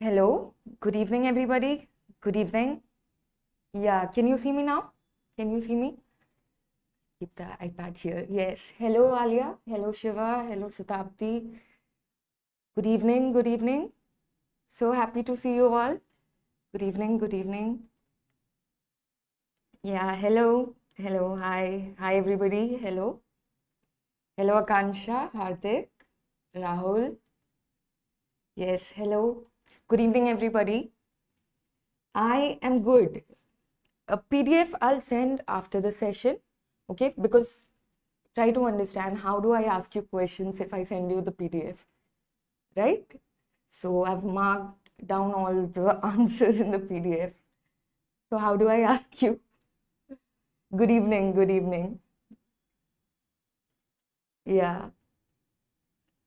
Hello, good evening, everybody. Good evening. Yeah, can you see me now? Can you see me? Keep the iPad here. Yes. Hello, Alia. Hello, Shiva. Hello, Satabdi. Good evening. Good evening. So happy to see you all. Good evening. Good evening. Yeah, hello. Hello. Hi. Hi, everybody. Hello. Hello, Akansha, Hardik, Rahul. Yes, hello. Good evening, everybody. I am good. A PDF I'll send after the session, okay? Because try to understand, how do I ask you questions if I send you the PDF, right? So I've marked down all the answers in the PDF. So how do I ask you? Good evening, good evening. Yeah.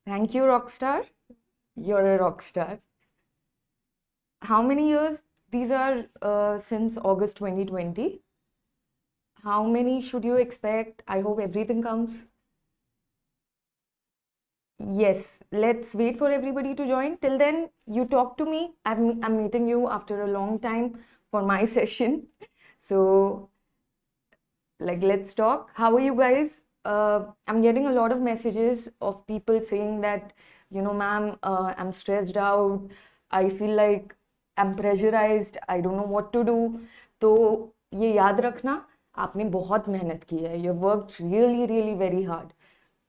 Thank you, Rockstar. You're a rockstar. How many years? These are since August 2020. How many should you expect? I hope everything comes. Yes, let's wait for everybody to join. Till then, you talk to me. I'm meeting you after a long time for my session. So, let's talk. How are you guys? I'm getting a lot of messages of people saying that, ma'am, I'm stressed out. I feel like I'm pressurized. I don't know what to do. तो ये याद रखना, आपने बहुत मेहनत की है. You worked really, really very hard.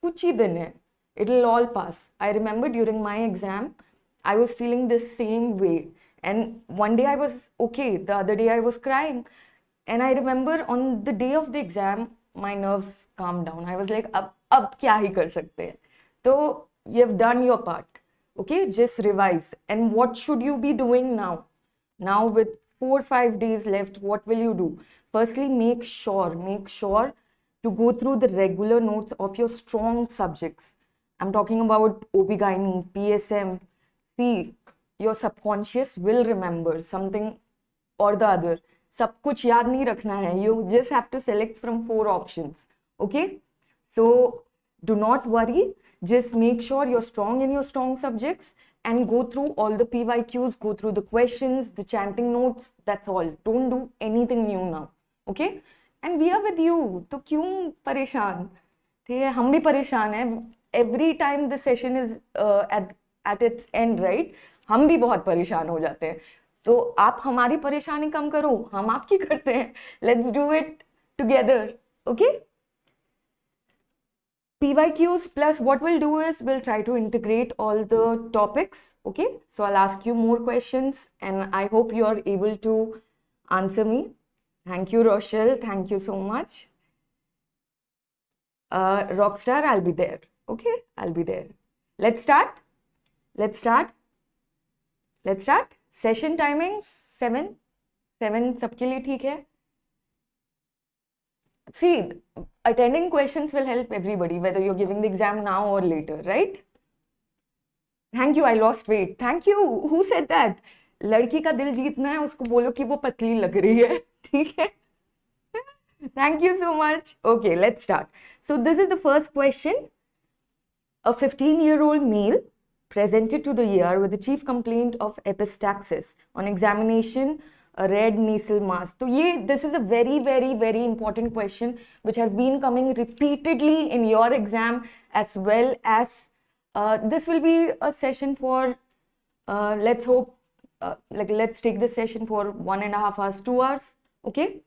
कुछ ही दिन है. It'll all pass. I remember during my exam, I was feeling the same way. And one day I was okay. The other day I was crying. And I remember on the day of the exam, my nerves calmed down. I was like, ab kya hi kar sakte hain? So you have done your part. Okay, just revise. And what should you be doing now? Now with 4 or 5 days left, what will you do? Firstly, make sure to go through the regular notes of your strong subjects. I'm talking about OB-GYN, PSM. See, your subconscious will remember something or the other. सब कुछ याद नहीं रखना है. You just have to select from 4 options. Okay? So do not worry. Just make sure you're strong in your strong subjects and go through all the PYQs, go through the questions, the chanting notes. That's all. Don't do anything new now. Okay? And we are with you. तो क्यों परेशान? ठीक है, हम भी परेशान हैं. Every time the session is at its end, right? हम भी बहुत परेशान हो जाते हैं. तो आप हमारी परेशानी कम करो, हम आपकी करते हैं. Let's do it together. Okay? PYQs plus what we'll do is we'll try to integrate all the topics. Okay? So I'll ask you more questions and I hope you are able to answer me. Thank you, Rochelle. Thank you so much. Rockstar, I'll be there. Okay? I'll be there. Let's start. Session timing 7 सबके लिए ठीक है. See, attending questions will help everybody, whether you're giving the exam now or later, right? Thank you, I lost weight. Thank you. Who said that? लड़की का दिल जीतना है, उसको बोलो कि वो पतली लग रही है. ठीक है? Thank you so much. Okay, let's start. So this is the first question. A 15-year-old male presented to the ER with the chief complaint of epistaxis. On examination, a red nasal mass. So this is a very, very, very important question which has been coming repeatedly in your exam, as well as this will be a session for, let's hope, let's take this session for 1.5 hours, 2 hours. Okay?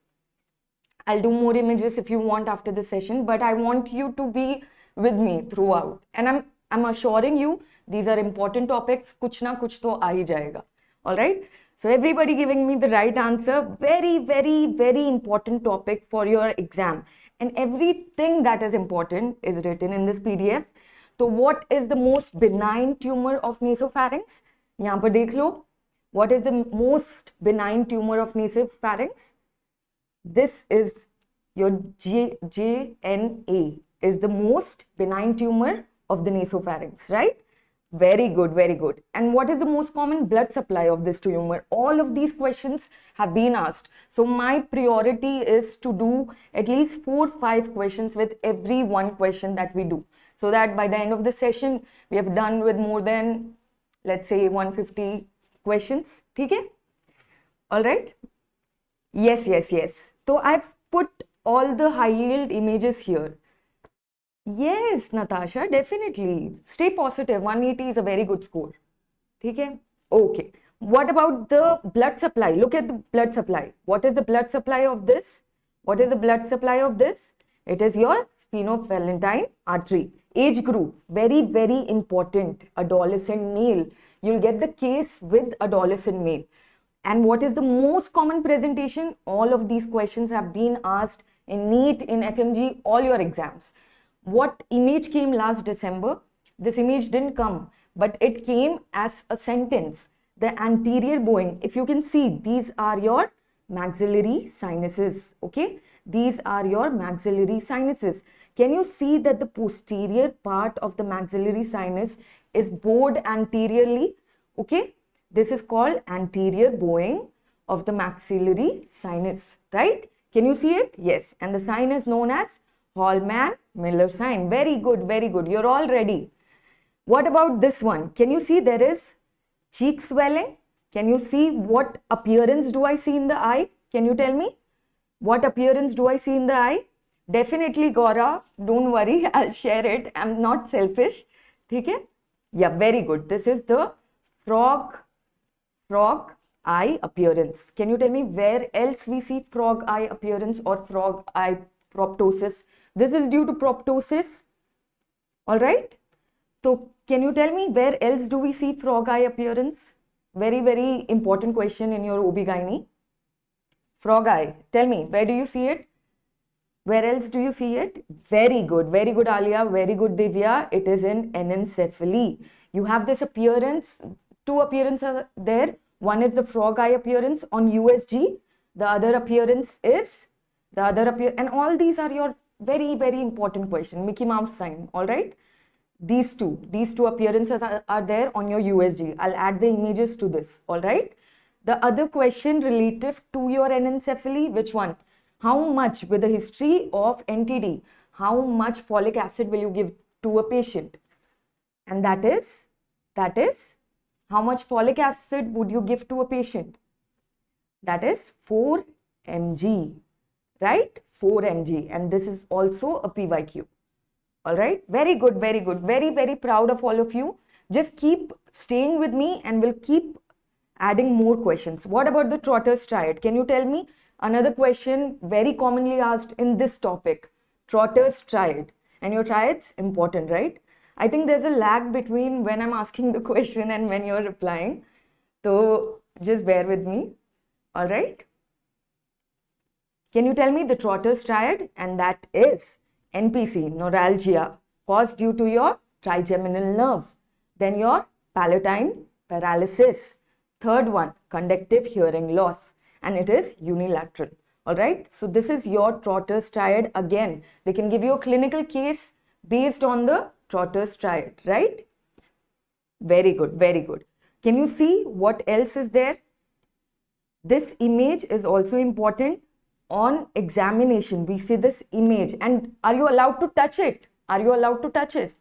I'll do more images if you want after the session, but I want you to be with me throughout. And I'm assuring you, these are important topics. Kuch na kuch to aa hi jayega. All right? So everybody giving me the right answer. Very, very, very important topic for your exam. And everything that is important is written in this PDF. So what is the most benign tumor of nasopharynx? Yahan par dekh lo. What is the most benign tumor of nasopharynx? This is your JNA is the most benign tumor of the nasopharynx, right? Very good, very good. And what is the most common blood supply of this tumor? All of these questions have been asked. So my priority is to do at least 4 or 5 questions with every one question that we do. So that by the end of the session, we have done with more than, let's say, 150 questions. ठीक है? All right? Yes, yes, yes. So I've put all the high yield images here. Yes, Natasha, definitely. Stay positive. 180 is a very good score. ठीक है? Okay. What about the blood supply? Look at the blood supply. What is the blood supply of this? What is the blood supply of this? It is your sphenopalatine artery. Age group, very, very important. Adolescent male. You'll get the case with adolescent male. And what is the most common presentation? All of these questions have been asked in NEET, in FMGE, all your exams. What image came last December? This image didn't come, but it came as a sentence. The anterior bowing, if you can see, these are your maxillary sinuses, okay? These are your maxillary sinuses. Can you see that the posterior part of the maxillary sinus is bowed anteriorly, okay? This is called anterior bowing of the maxillary sinus, right? Can you see it? Yes. And the sign is known as Hallman-Miller sign. Very good, very good. You're all ready. What about this one? Can you see there is cheek swelling? Can you see what appearance do I see in the eye? Can you tell me? What appearance do I see in the eye? Definitely, Gaura. Don't worry. I'll share it. I'm not selfish. Okay? Yeah, very good. This is the frog eye appearance. Can you tell me where else we see frog eye appearance or frog eye proptosis? This is due to proptosis. All right. So can you tell me where else do we see frog eye appearance? Very, very important question in your OB-GYN. Frog eye. Tell me, where do you see it? Where else do you see it? Very good, Alia. Very good, Divya. It is in anencephaly. You have this appearance. Two appearances are there. One is the frog eye appearance on USG. The other appearance is and all these are your very, very important question. Mickey Mouse sign. All right. These two appearances are there on your USG. I'll add the images to this. All right. The other question relative to your anencephaly, which one? How much, with the history of NTD, how much folic acid will you give to a patient? And that is, how much folic acid would you give to a patient? That is 4 mg, right? 4 mg. And this is also a PYQ. All right. Very good. Very good. Very, very proud of all of you. Just keep staying with me and we'll keep adding more questions. What about the Trotter's Triad? Can you tell me another question very commonly asked in this topic? Trotter's Triad. And your triad's important, right? I think there's a lag between when I'm asking the question and when you're replying. So just bear with me. All right. Can you tell me the Trotter's Triad? And that is NPC, neuralgia, caused due to your trigeminal nerve. Then your palatine paralysis. Third one, conductive hearing loss. And it is unilateral. All right. So this is your Trotter's Triad. Again, they can give you a clinical case based on the Trotter's Triad, right? Very good. Very good. Can you see what else is there? This image is also important. On examination, we see this image. And are you allowed to touch it? Are you allowed to touch it?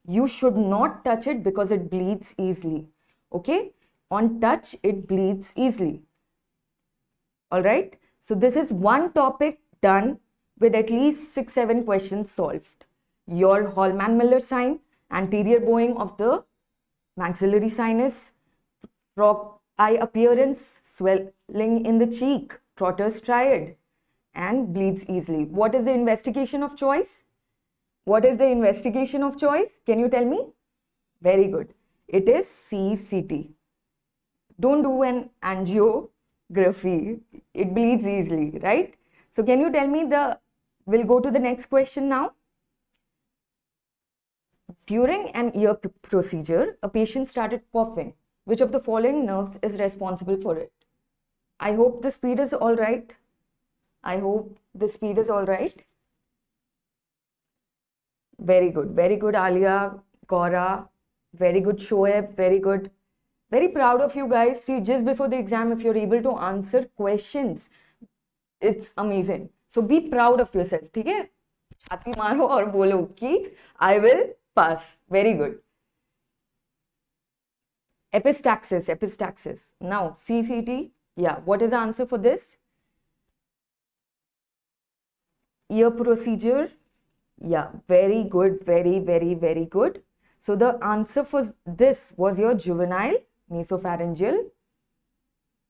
You should not touch it because it bleeds easily. Okay? On touch, it bleeds easily. All right. So this is one topic done with at least 6-7 questions solved. Your Hallman-Miller sign, anterior bowing of the maxillary sinus, frog eye appearance, swelling in the cheek, Trotter's Triad, and bleeds easily. What is the investigation of choice? What is the investigation of choice? Can you tell me? Very good. It is CCT. Don't do an angiography. It bleeds easily, right? So can you tell me we'll go to the next question now. During an ear procedure, a patient started coughing. Which of the following nerves is responsible for it? I hope the speed is all right. I hope the speed is all right. Very good. Very good, Alia, Gaura. Very good, Shoaib. Very good. Very proud of you guys. See, just before the exam, if you're able to answer questions, it's amazing. So be proud of yourself. Okay? Chhati maro aur bolo ki I will pass. Very good. Epistaxis, epistaxis. Now, CCT, yeah, what is the answer for this? Ear procedure, yeah, very good, very good. So the answer for this was your juvenile nasopharyngeal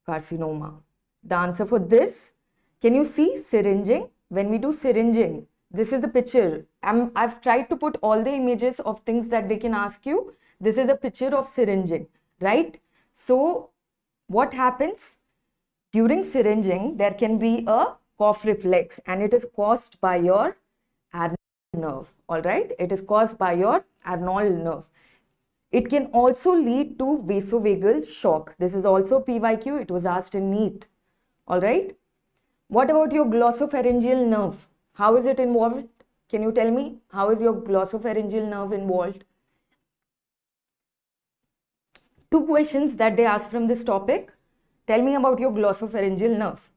carcinoma. The answer for this, can you see syringing? When we do syringing, this is the picture. I've tried to put all the images of things that they can ask you. This is a picture of syringing, right? So what happens? During syringing, there can be a cough reflex and it is caused by your Arnold nerve, alright? It is caused by your Arnold nerve. It can also lead to vasovagal shock. This is also PYQ. It was asked in NEET. Alright. What about your glossopharyngeal nerve? How is it involved? Can you tell me? How is your glossopharyngeal nerve involved? Two questions that they asked from this topic. Tell me about your glossopharyngeal nerve.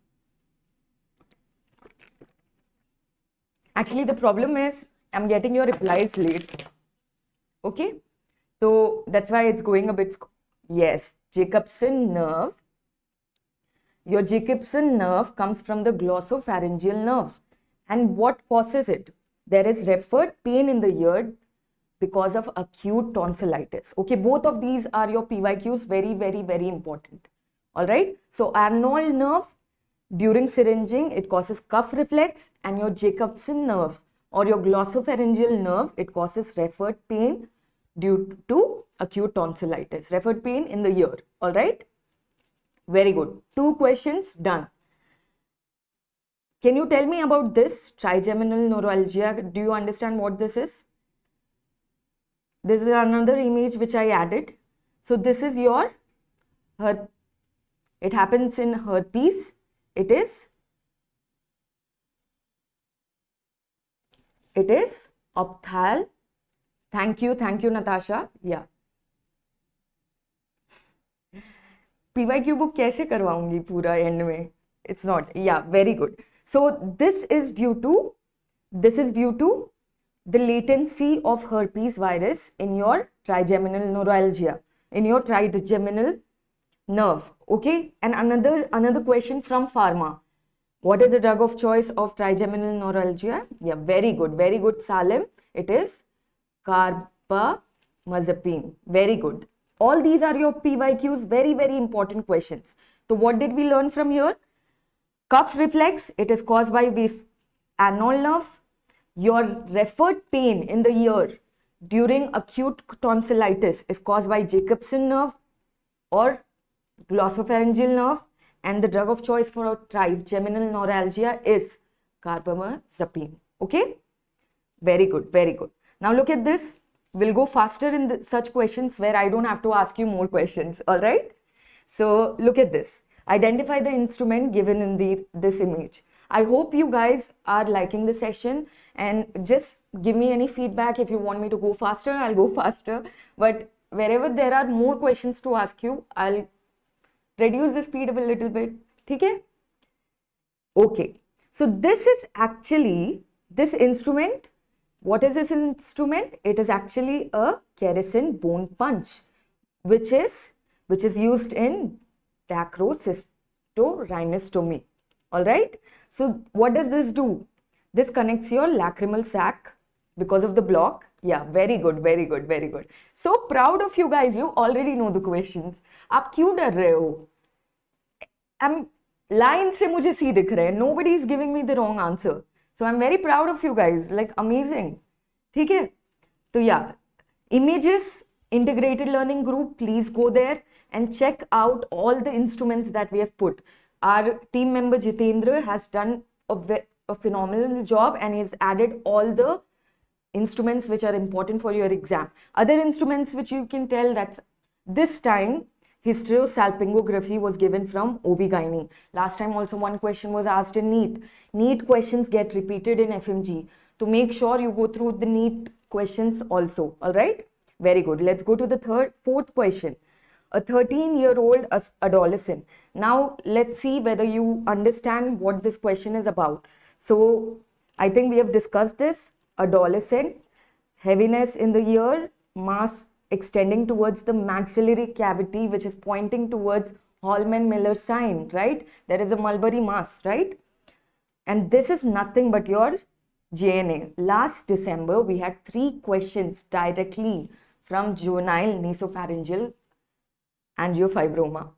Actually, the problem is I'm getting your replies late. Okay. So that's why it's going a bit. Yes, Jacobson nerve. Your Jacobson nerve comes from the glossopharyngeal nerve. And what causes it? There is referred pain in the ear because of acute tonsillitis. Okay, both of these are your PYQs, very important. Alright, so Arnold nerve, during syringing, it causes cuff reflex, and your Jacobson nerve or your glossopharyngeal nerve, it causes referred pain due to acute tonsillitis, referred pain in the ear. Alright, very good. 2 questions done. Can you tell me about this trigeminal neuralgia? Do you understand what this is? This is another image which I added. So this is your it happens in herpes. It is ophthal. Thank you, Natasha. Yeah. PYQ book कैसे करवाऊंगी पूरा end में? It's not. Yeah, very good. So this is due to the latency of herpes virus in your trigeminal neuralgia, in your trigeminal nerve. Okay, and another question from pharma. What is the drug of choice of trigeminal neuralgia? Yeah, very good, Salim. It is carbamazepine. Very good. All these are your PYQs, very important questions. So what did we learn from here? Cuff reflex, it is caused by this Arnold nerve. Your referred pain in the ear during acute tonsillitis is caused by Jacobson nerve or glossopharyngeal nerve, and the drug of choice for trigeminal neuralgia is carbamazepine. Okay, very good. Now look at this. We'll go faster in such questions where I don't have to ask you more questions. All right, so look at this. Identify the instrument given in this image. I hope you guys are liking the session, and just give me any feedback. If you want me to go faster, I'll go faster, but wherever there are more questions to ask you, I'll reduce the speed a little bit. Okay? Okay. So this is actually, this instrument, what is this instrument? It is actually a kerosene bone punch, which is used in dacrocystorhinistomy. Alright. So what does this do? This connects your lacrimal sac because of the block. Yeah, very good. So proud of you guys. You already know the questions. आप क्यों डर रहे हो? Line से मुझे सी दिख रहे हैं. Nobody is giving me the wrong answer. So I'm very proud of you guys. Like amazing. ठीक है? तो yeah, images integrated learning group. Please go there and check out all the instruments that we have put. Our team member Jitendra has done a phenomenal job, and he's added all the instruments which are important for your exam. Other instruments which you can tell, that's this time hysterosalpingography was given from OB-GYN. Last time also one question was asked in NEET. NEET questions get repeated in FMGE. To make sure you go through the NEET questions also. Alright? Very good. Let's go to the fourth question. A 13-year-old adolescent. Now let's see whether you understand what this question is about. So I think we have discussed this. Adolescent, heaviness in the ear, mass extending towards the maxillary cavity, which is pointing towards Hallman-Miller sign, right? There is a mulberry mass, right? And this is nothing but your JNA. Last December, we had 3 questions directly from juvenile nasopharyngeal angiofibroma.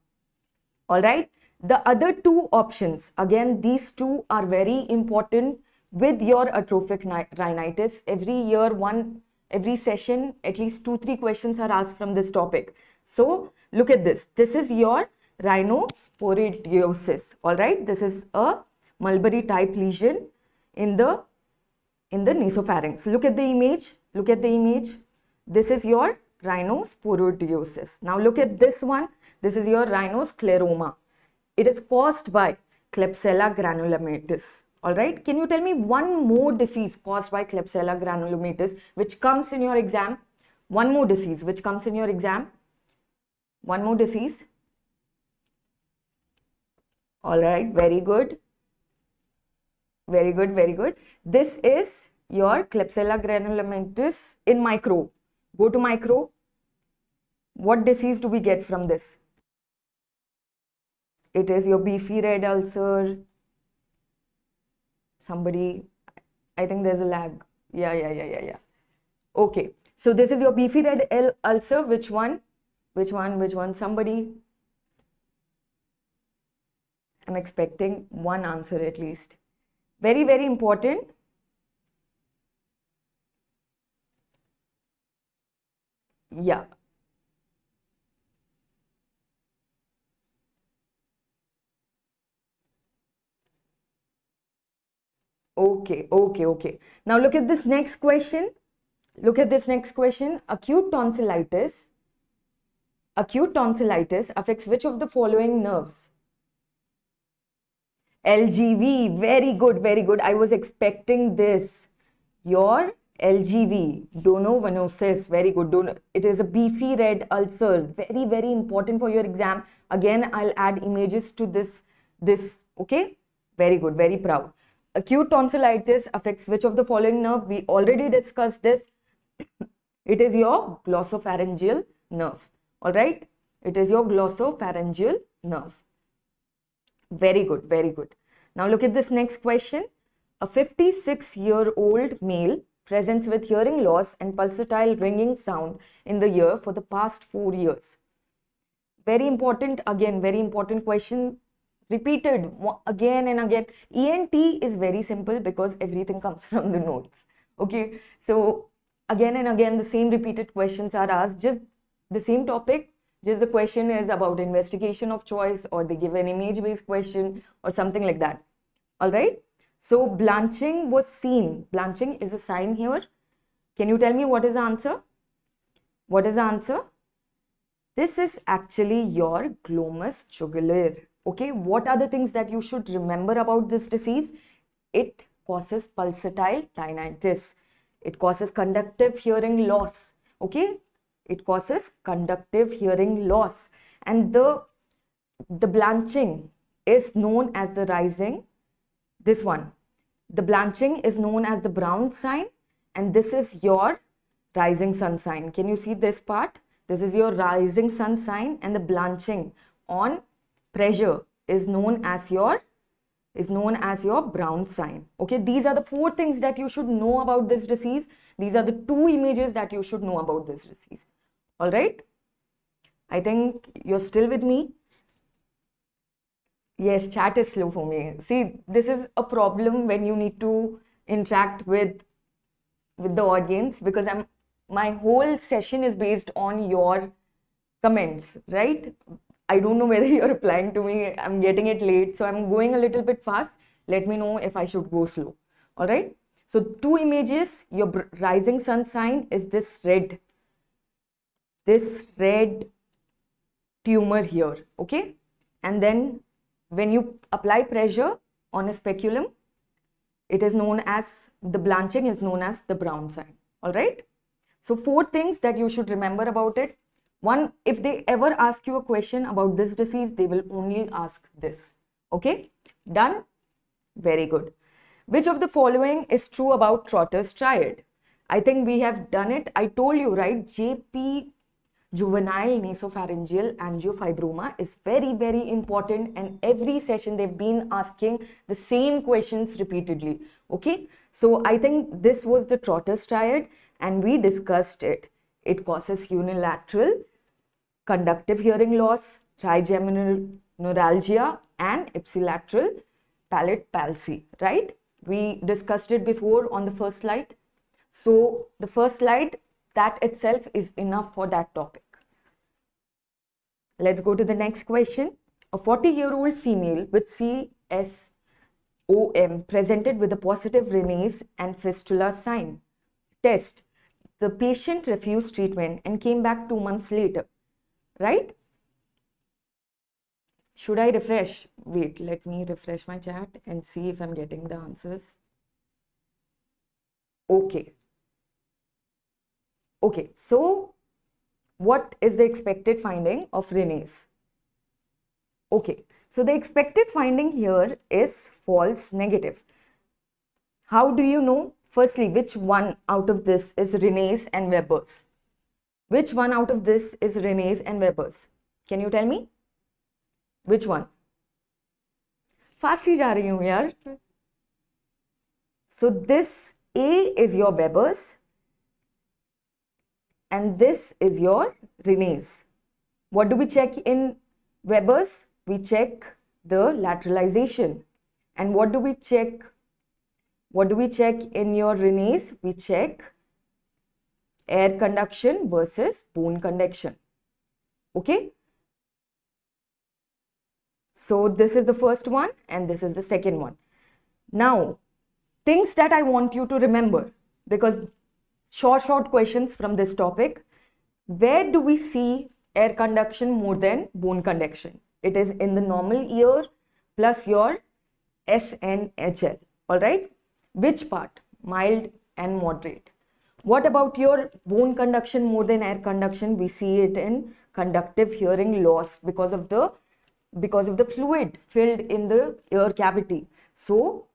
All right. The other 2 options, again, these 2 are very important with your atrophic rhinitis. Every year, every session, at least 2-3 questions are asked from this topic. So look at this. This is your rhinosporidiosis. All right. This is a mulberry type lesion in the nasopharynx. Look at the image. Look at the image. This is your rhinosporidiosis. Now look at this one. This is your rhinoscleroma. It is caused by Klebsiella granulomatis. All right. Can you tell me one more disease caused by Klebsiella granulomatis which comes in your exam? One more disease which comes in your exam. One more disease. All right. Very good. Very good. Very good. This is your Klebsiella granulomatis in micro. Go to micro. What disease do we get from this? It is your beefy red ulcer. Somebody, I think there's a lag. Yeah. Okay. So this is your beefy red ulcer. Which one? Somebody. I'm expecting one answer at least. Very, very important. Yeah. Okay. Now look at this next question. Acute tonsillitis affects which of the following nerves? LGV. Very good. I was expecting this. Your LGV, donovenosis. Very good. It is a beefy red ulcer. Very, very important for your exam. Again, I'll add images to this. Okay. Very good. Very proud. Acute tonsillitis affects which of the following nerve? We already discussed this. It is your glossopharyngeal nerve. All right. It is your glossopharyngeal nerve. Very good. Now look at this next question. A 56-year-old male presents with hearing loss and pulsatile ringing sound in the ear for the past 4 years. Very important. Again, very important question. Repeated again and again. ENT is very simple because everything comes from the notes. Okay. So again and again, the same repeated questions are asked. Just the same topic. Just the question is about investigation of choice, or they give an image-based question or something like that. All right. So blanching was seen. Blanching is a sign here. Can you tell me what is the answer? What is the answer? This is actually your glomus jugular. Okay. What are the things that you should remember about this disease? It causes pulsatile tinnitus. It causes conductive hearing loss. Okay. It causes conductive hearing loss, and the blanching is known as the rising. This one, the blanching is known as the brown sign, and this is your rising sun sign. Can you see this part? This is your rising sun sign, and the blanching on pressure is known as your brown sign. Okay, these are the 4 things that you should know about this disease. These are the 2 images that you should know about this disease. All right. I think you're still with me. Yes, chat is slow for me. See, this is a problem when you need to interact with the audience, because my whole session is based on your comments, right? I don't know whether you're replying to me. I'm getting it late, so I'm going a little bit fast. Let me know if I should go slow. All right. So 2 images. Your rising sun sign is this red tumor here. Okay. And then when you apply pressure on a speculum, it is known as, the blanching is known as the brown sign. All right. So 4 things that you should remember about it. One, if they ever ask you a question about this disease, they will only ask this. Okay. Done. Very good. Which of the following is true about Trotter's triad? I think we have done it. I told you, right? JP Juvenile nasopharyngeal angiofibroma is very, very important, and every session they've been asking the same questions repeatedly. Okay, so I think this was the Trotter's triad and we discussed it. It causes unilateral conductive hearing loss, trigeminal neuralgia, and ipsilateral palate palsy, right? We discussed it before on the first slide. So the first slide, that itself is enough for that topic. Let's go to the next question. A 40-year-old female with CSOM presented with a positive Raynaud's and fistula sign. Test. The patient refused treatment and came back 2 months later, right? Should I refresh? Wait, let me refresh my chat and see if I'm getting the answers. Okay. Okay, so what is the expected finding of Raynaud's? Okay, so the expected finding here is false negative. How do you know? Firstly, which one out of this is Raynaud's and Weber's? Which one out of this is Raynaud's and Weber's? Can you tell me? Which one? Fast ही जा रही हूँ यार. So this A is your Weber's and this is your Raynaud's. What do we check in Weber's? We check the lateralization. And what do we check? What do we check in your Raynaud's? We check air conduction versus bone conduction. Okay? So this is the first one and this is the second one. Now, things that I want you to remember, because short questions from this topic. Where do we see air conduction more than bone conduction? It is in the normal ear plus your SNHL. All right. Which part? Mild and moderate. What about your bone conduction more than air conduction? We see it in conductive hearing loss because of the fluid filled in the ear cavity. So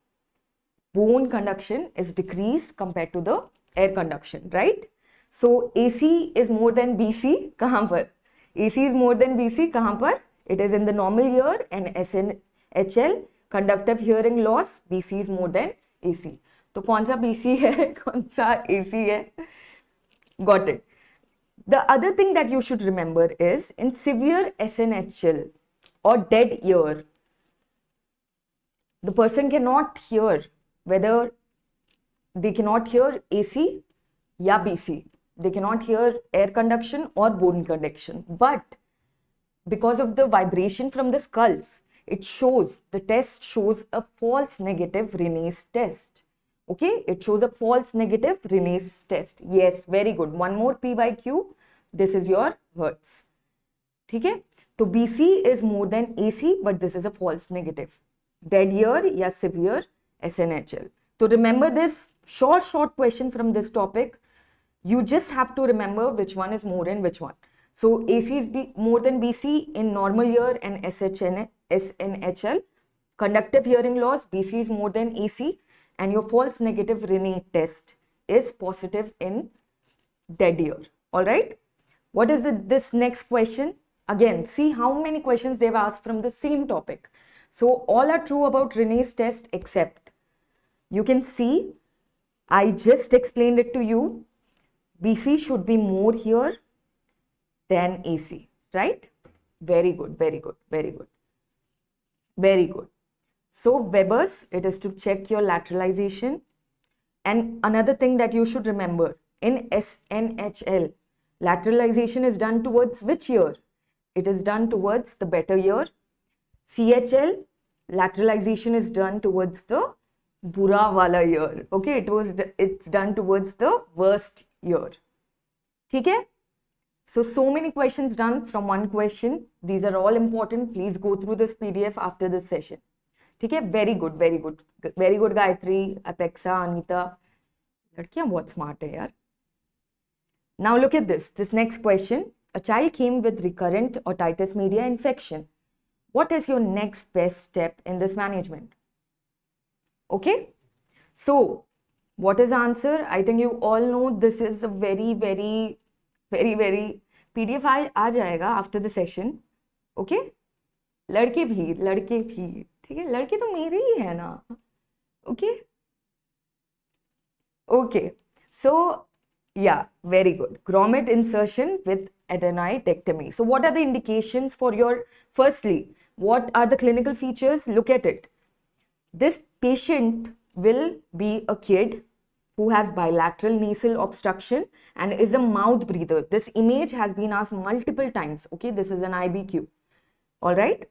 bone conduction is decreased compared to the air conduction, right? So AC is more than BC. कहाँ पर? AC is more than BC. कहाँ पर? It is in the normal ear and SNHL conductive hearing loss. BC is more than AC. तो कौन सा BC है? कौन सा AC है? Got it. The other thing that you should remember is in severe SNHL or dead ear, the person cannot hear whether they cannot hear AC या BC. They cannot hear air conduction or bone conduction. But because of the vibration from the skulls, the test shows a false negative Raynaud's test. Okay, it shows a false negative Raynaud's test. Yes, very good. One more PYQ. This is your Hertz. Okay, so BC is more than AC, but this is a false negative. Dead ear या severe SNHL. So remember this short question from this topic. You just have to remember which one is more and which one. So AC is more than BC in normal ear and SNHL. Conductive hearing loss, BC is more than AC, and your false negative Raynaud's test is positive in dead ear. All right. What is this next question? Again, see how many questions they've asked from the same topic. So all are true about Raynaud's test except you can see I just explained it to you. BC should be more here than AC, right? Very good, very good, very good, very good. So Weber's, it is to check your lateralization. And another thing that you should remember, in SNHL, lateralization is done towards which ear? It is done towards the better ear. CHL, lateralization is done towards the bura wala ear. Okay, it's done towards the worst ear. Okay? So many questions done from one question. These are all important. Please go through this PDF after this session. Okay? Very good, very good. Very good, Gayatri, Apexa, Anita. Ladkiyan bahut smart hai yaar. Now look at this. This next question. A child came with recurrent otitis media infection. What is your next best step in this management? Okay? So, what is the answer? I think you all know this is a very PDF आ जाएगा after the session, okay? लड़के भी, ठीक है, लड़के तो मेरे ही है ना, okay? Okay, so yeah, very good. Grommet insertion with adenoidectomy. So what are the indications for your, firstly, what are the clinical features? Look at it. This patient will be a kid who has bilateral nasal obstruction and is a mouth breather. This image has been asked multiple times, okay? This is an IBQ, all right?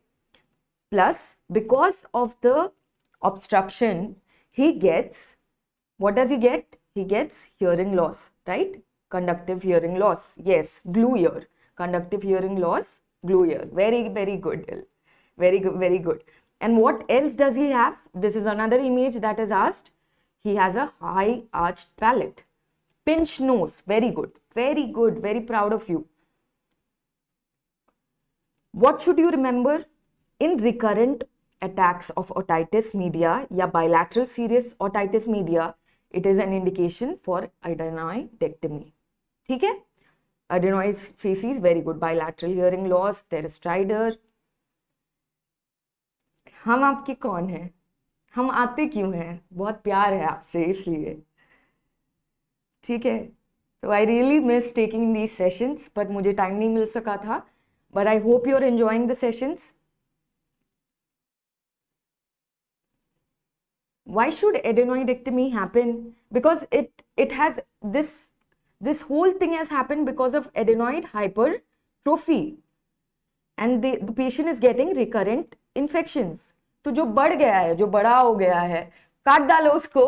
Plus, because of the obstruction, he gets, what does he get? He gets hearing loss, right? Conductive hearing loss. Yes, glue ear. Conductive hearing loss, glue ear. Very, very good. Very good, very good. And what else does he have? This is another image that is asked. He has a high arched palate. Pinch nose. Very good. Very good. Very proud of you. What should you remember? In recurrent attacks of otitis media या bilateral serious otitis media, it is an indication for adenoidectomy. ठीक है? Adenoid facies, very good. Bilateral hearing loss, there is Triad. हम आपके कौन हैं? हम आते क्यों हैं? बहुत प्यार है आपसे इसलिए, ठीक है? So I really miss taking these sessions, but मुझे टाइम नहीं मिल सका था. But I hope you're enjoying the sessions. Why should adenoidectomy happen? Because it has this whole thing has happened because of adenoid hypertrophy, and the patient is getting recurrent infections. तो जो बढ़ गया है, जो बड़ा हो गया है, काट डालो उसको,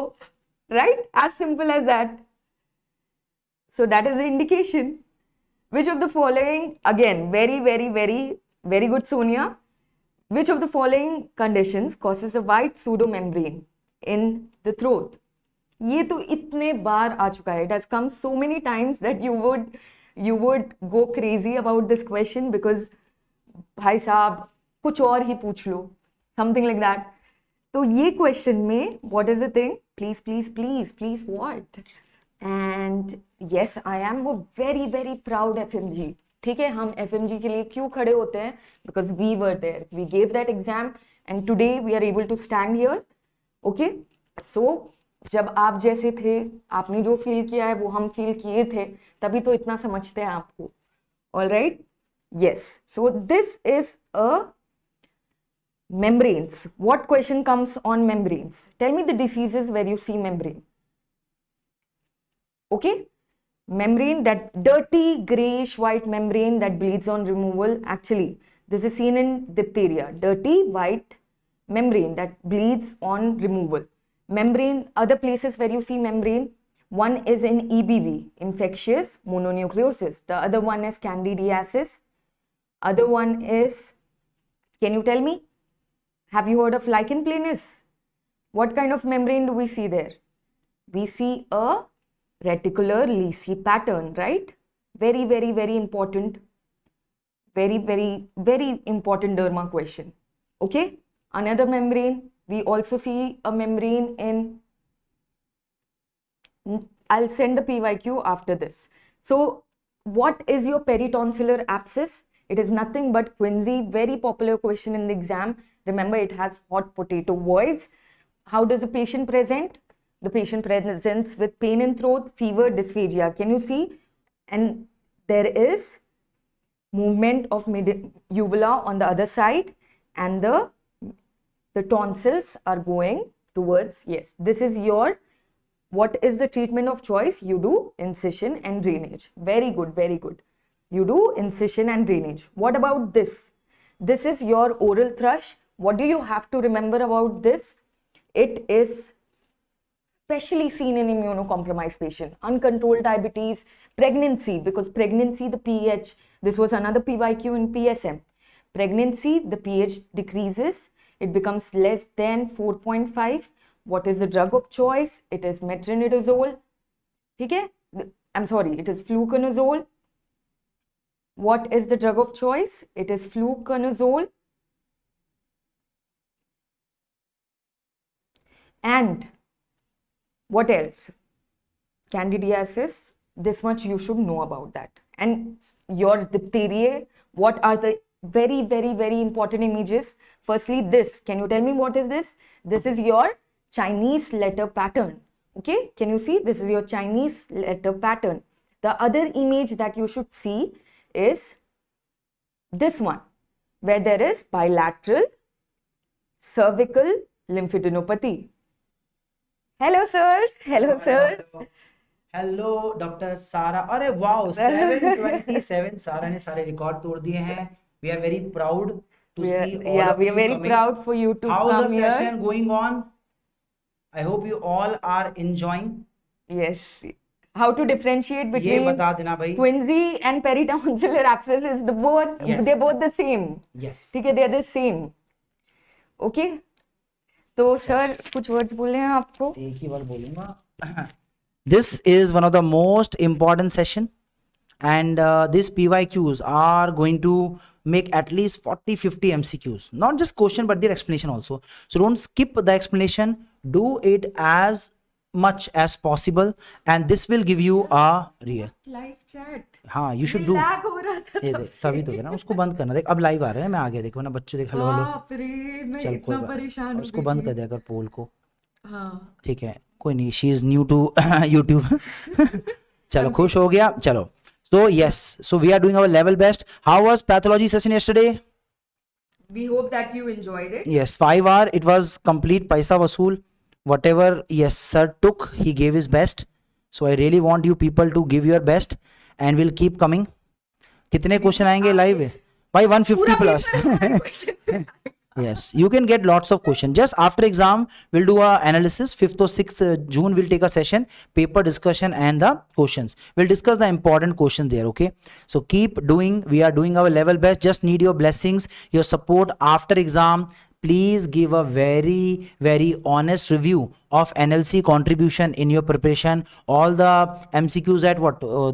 right? As simple as that. So that is the indication. Which of the following, again, very, very, very, very good, Sonia. Which of the following conditions causes a white pseudomembrane in the throat? ये तो इतने बार आ चुका है. It has come so many times that you would go crazy about this question because भाई साहब कुछ और ही पूछ लो, something like that. तो ये question में what is the thing? Please, please, please, please, what? And yes, I am a very, very proud FMG. ठीक है, हम FMG के लिए क्यों खड़े होते हैं? Because we were there, we gave that exam, and today we are able to stand here. Okay, so जब आप जैसे थे, आपने जो फील किया है वो हम फील किए थे, तभी तो इतना समझते हैं आपको. All right, yes. So this is a membranes. What question comes on membranes? Tell me the diseases where you see membrane. Okay, membrane, that dirty grayish white membrane that bleeds on removal. Actually, this is seen in diphtheria. Dirty white membrane that bleeds on removal. Membrane, other places where you see membrane, one is in EBV, infectious mononucleosis. The other one is candidiasis. Other one is, can you tell me? Have you heard of lichen planus? What kind of membrane do we see there? We see a reticular leafy pattern, right? Very, very, very important. Very, very, very important derma question. Okay, another membrane. We also see a membrane in, I'll send the PYQ after this. So what is your peritonsillar abscess? It is nothing but quinsy, very popular question in the exam. Remember, it has hot potato voice. How does the patient present? The patient presents with pain in throat, fever, dysphagia. Can you see? And there is movement of uvula on the other side, and the tonsils are going towards, yes, this is your, what is the treatment of choice? You do incision and drainage. Very good, very good. You do incision and drainage. What about this? This is your oral thrush. What do you have to remember about this? It is especially seen in immunocompromised patient, uncontrolled diabetes, pregnancy, because pregnancy, the pH, this was another PYQ in PSM. Pregnancy, the pH decreases. It becomes less than 4.5. What is the drug of choice? It is metronidazole. Okay? I'm sorry, it is fluconazole. What is the drug of choice? It is fluconazole. And what else? Candidiasis, this much you should know about that. And your diphtheria, what are the very, very, very important images? Firstly, this. Can you tell me what is this? This is your Chinese letter pattern. Okay, can you see? This is your Chinese letter pattern. The other image that you should see is this one, where there is bilateral cervical lymphadenopathy. Hello, sir. Hello, sir. Hello doctor सारा. अरे wow, 727 सारा ने सारे record तोड़ दिए हैं. We are very proud to see all Yeah, of we you are very coming. proud for you to How's come the here. session going on? I hope you all are enjoying. Yes. How to differentiate ये between बता देना भाई. quinsy and peritonsillar abscesses? Yes. They're both the same. Yes. ठीक है, they're the same. Okay. तो sir कुछ words बोले हैं आपको? एक ही बार बोलूंगा. This is one of the most important session, and these PYQs are going to make at least 40-50 MCQs, not just question but their explanation also. So don't skip the explanation, do it as much as possible, and this will give you a real live chat. हाँ you should do. Lag हो रहा था ये तब देख से. तभी तो है ना, उसको बंद करना. देख अब लाइव आ रहे हैं, मैं आगे देखो ना, बच्चे देख हेलो हेलो. बाप रे, मैं चल कोई इतना बात, परेशान हो उसको गई बंद थी. कर दिया कर पोल को. हाँ. ठीक है, कोई नहीं, she is new to YouTube. चलो खुश हो गया. चलो, so yes, so we are doing our level best. How was pathology session yesterday? We hope that you enjoyed it. Yes, 5 hour, it was complete paisa vasool. Whatever yes sir took, he gave his best. So I really want you people to give your best and we'll keep coming. कितने question आएंगे live है भाई? 150 plus. Yes, you can get lots of questions. Just after exam, we'll do a analysis. 5th or 6th June, we'll take a session, paper discussion and the questions. We'll discuss the important questions there, okay? So keep doing. We are doing our level best. Just need your blessings, your support after exam. Please give a very, very honest review of NLC contribution in your preparation. All the MCQs at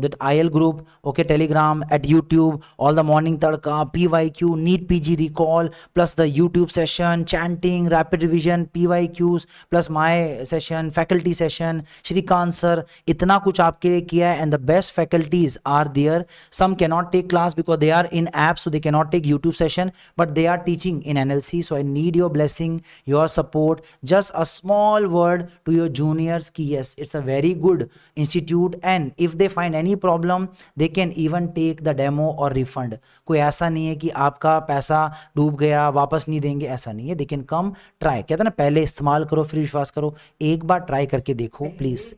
that IL group, okay, Telegram, at YouTube, all the morning tadka, PYQ, NEET PG recall, plus the YouTube session, chanting, rapid revision, PYQs, plus my session, faculty session, Shrikant sir, itna kuch aapke liye kiya hai, and the best faculties are there. Some cannot take class because they are in apps, so they cannot take YouTube session, but they are teaching in NLC. So I need your blessing, your support. Just a small word to your juniors ki yes, it's a very good institute, and if they find any problem they can even take the demo or refund. कोई ऐसा नहीं है कि आपका पैसा डूब गया वापस नहीं देंगे, ऐसा नहीं है. they can come try. कहते हैं ना, पहले इस्तेमाल करो फिर विश्वास करो. एक बार ट्राई करके देखो please.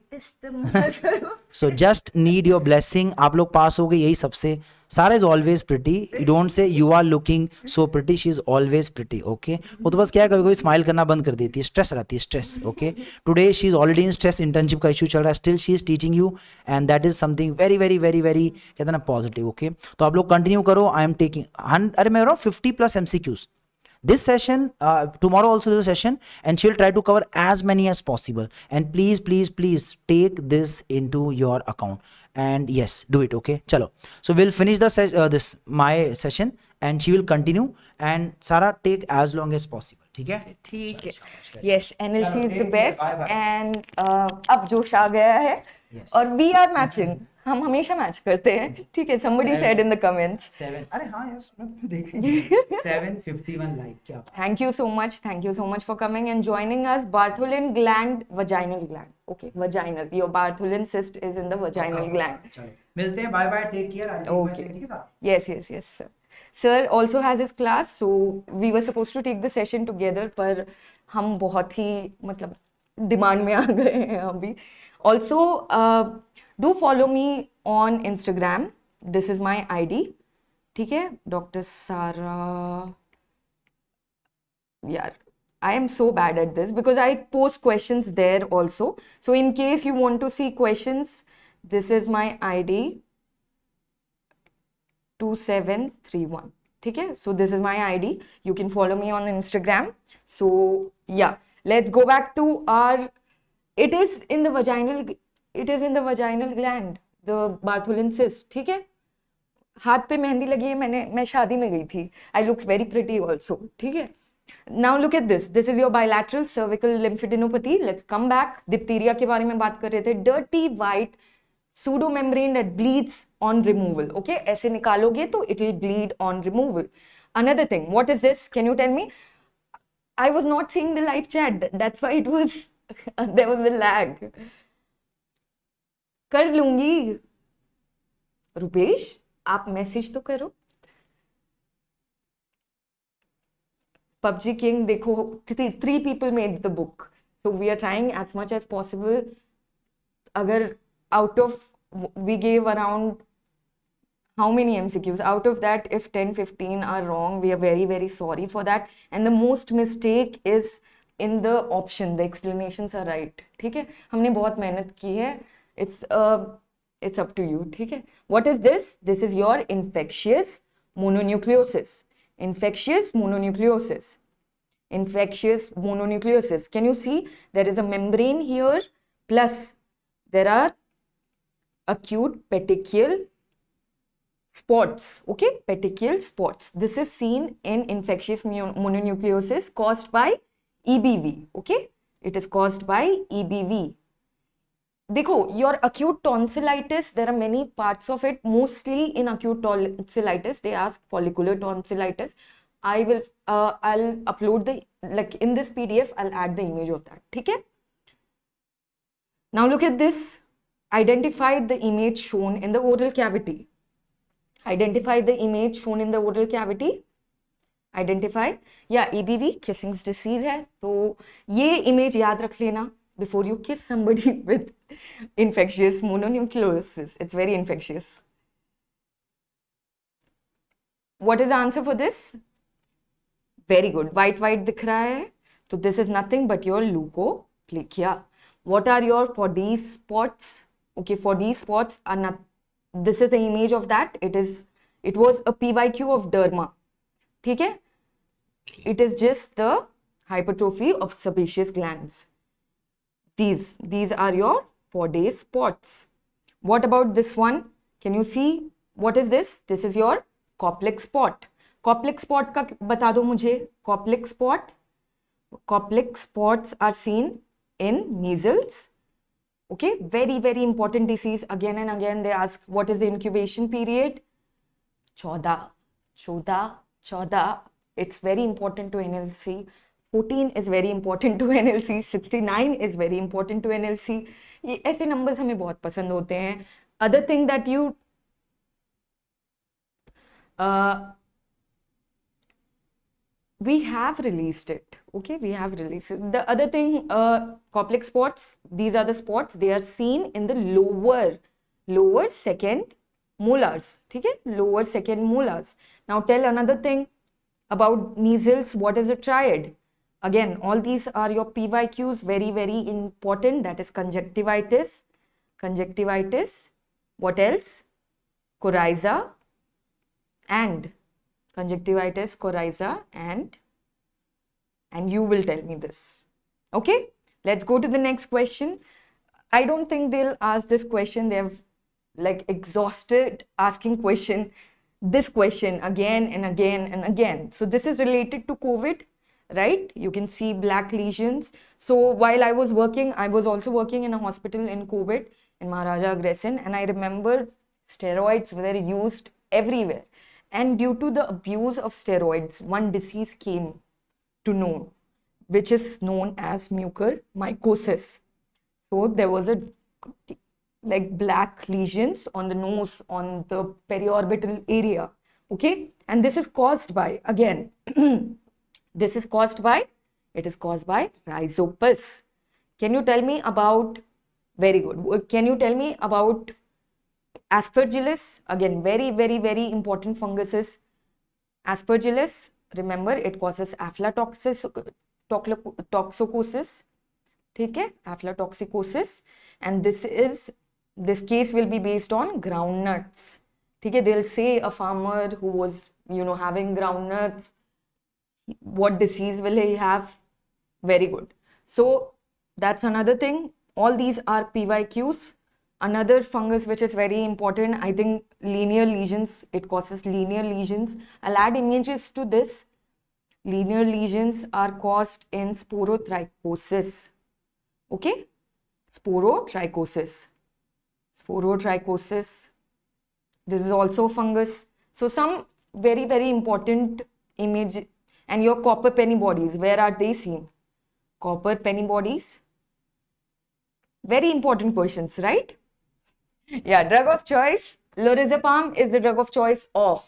So just need your blessing. आप लोग पास हो गए, यही सबसे. Sara is always pretty. You don't say you are looking so pretty. She is always pretty. Okay. वो तो बस क्या है, कभी कभी स्माइल करना बंद कर देती है, स्ट्रेस रहती है, stress. Okay. Today she is already in stress. Internship का इशू चल रहा है. Still she is teaching you, and that is something very very very very कहते हैं ना पॉजिटिव. Okay. तो आप लोग कंटिन्यू करो. I am taking अरे मैं 50 plus MCQs. This session, tomorrow also is a session, and she will try to cover as many as possible. And please, please, please take this into your account. And yes, do it. Okay, chalo. So we'll finish the this my session, and she will continue. And Sara, take as long as possible. ठीक है? ठीक है. Yes, NLC is the best. And अब जोश आ गया है. और we are matching. हम हमेशा मैच करते हैं. ठीक है. Somebody said in the comments. 7. अरे हाँ यार, मैं देखेंगे. 751 like क्या? Thank you so much. Thank you so much for coming and joining us. Bartholin gland, vaginal gland. Okay, vaginal. Your Bartholin cyst is in the vaginal gland. चलो, मिलते हैं. Bye bye. Take care. Okay. Yes, sir. Sir also has his class, so we were supposed to take the session together, पर हम बहुत ही मतलब demand में आ गए हैं अभी. Also, do follow me on Instagram. This is my ID. ठीक है? Dr. Sara. Yeah, I am so bad at this because I post questions there also. So in case you want to see questions, this is my ID. 2731. ठीक है? So this is my ID. You can follow me on Instagram. So yeah, let's go back to our. It is in the vaginal gland, the Bartholin cyst. ठीक है? हाथ पे मेहंदी लगी है. मैं शादी में गई थी. I looked very pretty also. ठीक है? Now look at this. This is your bilateral cervical lymphadenopathy. Let's come back. Diphtheria के बारे में बात कर रहे थे. Dirty white pseudomembrane that bleeds on removal. Okay, ऐसे निकालोगे तो it will bleed on removal. Another thing, what is this? Can you tell me? I was not seeing the live chat. That's why it was there was a lag. कर लूंगी. रुपेश, आप message तो करो. PUBG King, देखो, three people made the book. So we are trying as much as possible. Agar out of, we gave around how many MCQs? Out of that, if 10, 15 are wrong, we are very, very sorry for that. And the most mistake is in the option. The explanations are right. ठीक है? हमने बहुत मेहनत की है. It's up to you. ठीक है? What is this? This is your infectious mononucleosis. Infectious mononucleosis. Infectious mononucleosis. Can you see? There is a membrane here, plus there are acute petechial spots. Okay, petechial spots. This is seen in infectious mononucleosis caused by EBV. Okay, it is caused by EBV. Dekho, your acute tonsillitis, there are many parts of it. Mostly in acute tonsillitis, they ask follicular tonsillitis. I'll upload the, like in this PDF, I'll add the image of that. Okay? Now look at this. Identify the image shown in the oral cavity. Identify the image shown in the oral cavity. Identify. Yeah, EBV, Kissing's disease है. तो ये image याद रख लेना before you kiss somebody with infectious mononucleosis. It's very infectious. What is the answer for this? Very good. White दिख रहा है. So this is nothing but your leukoplakia. What are your for these spots? Okay, for these spots are not. This is the image of that. It was a PYQ of derma. ठीक है? It is just the hypertrophy of sebaceous glands. These are your 4-day spots. What about this one? Can you see? What is this? This is your Koplik spot. Koplik spot का बता दो मुझे. Koplik spot. Koplik spots are seen in measles. Okay, very, very important disease. Again and again they ask, what is the incubation period? 14. It's very important to NLC. 14 is very important to NLC. 69 is very important to NLC. ये ऐसे numbers हमें बहुत पसंद होते हैं. Other thing that you we have released it. Okay, we have released it. The other thing, Koplik spots, these are the spots. They are seen in the lower second molars. Okay, lower second molars. Now tell another thing about measles. What is a triad? Again, all these are your PYQs, very, very important. That is conjunctivitis. What else? Coryza and conjunctivitis, coryza, and you will tell me this. Okay, let's go to the next question. I don't think they'll ask this question. They've like exhausted asking this question again and again and again. So this is related to COVID, right? You can see black lesions. So while I was working, I was also working in a hospital in COVID in Maharaja Agressan, and I remember steroids were used everywhere. And due to the abuse of steroids, one disease came to know, which is known as mucormycosis. So there was a like black lesions on the nose, on the periorbital area. Okay, and this is caused by, again, it is caused by rhizopus. Can you tell me about? Very good. Can you tell me about Aspergillus? Again, very, very, very important funguses. Aspergillus, remember, it causes aflatoxosis. ठीक है? Aflatoxicosis. And this case will be based on groundnuts. ठीक है? They'll say a farmer who was, having groundnuts, what disease will he have? Very good. So that's another thing. All these are PYQs. Another fungus which is very important, I think, linear lesions. It causes linear lesions. I'll add images to this. Linear lesions are caused in sporotrichosis. Okay? Sporotrichosis. Sporotrichosis. This is also fungus. So some very, very important image. And your copper penny bodies, where are they seen? Copper penny bodies. Very important questions, right? Yeah, drug of choice. Lorazepam is the drug of choice of.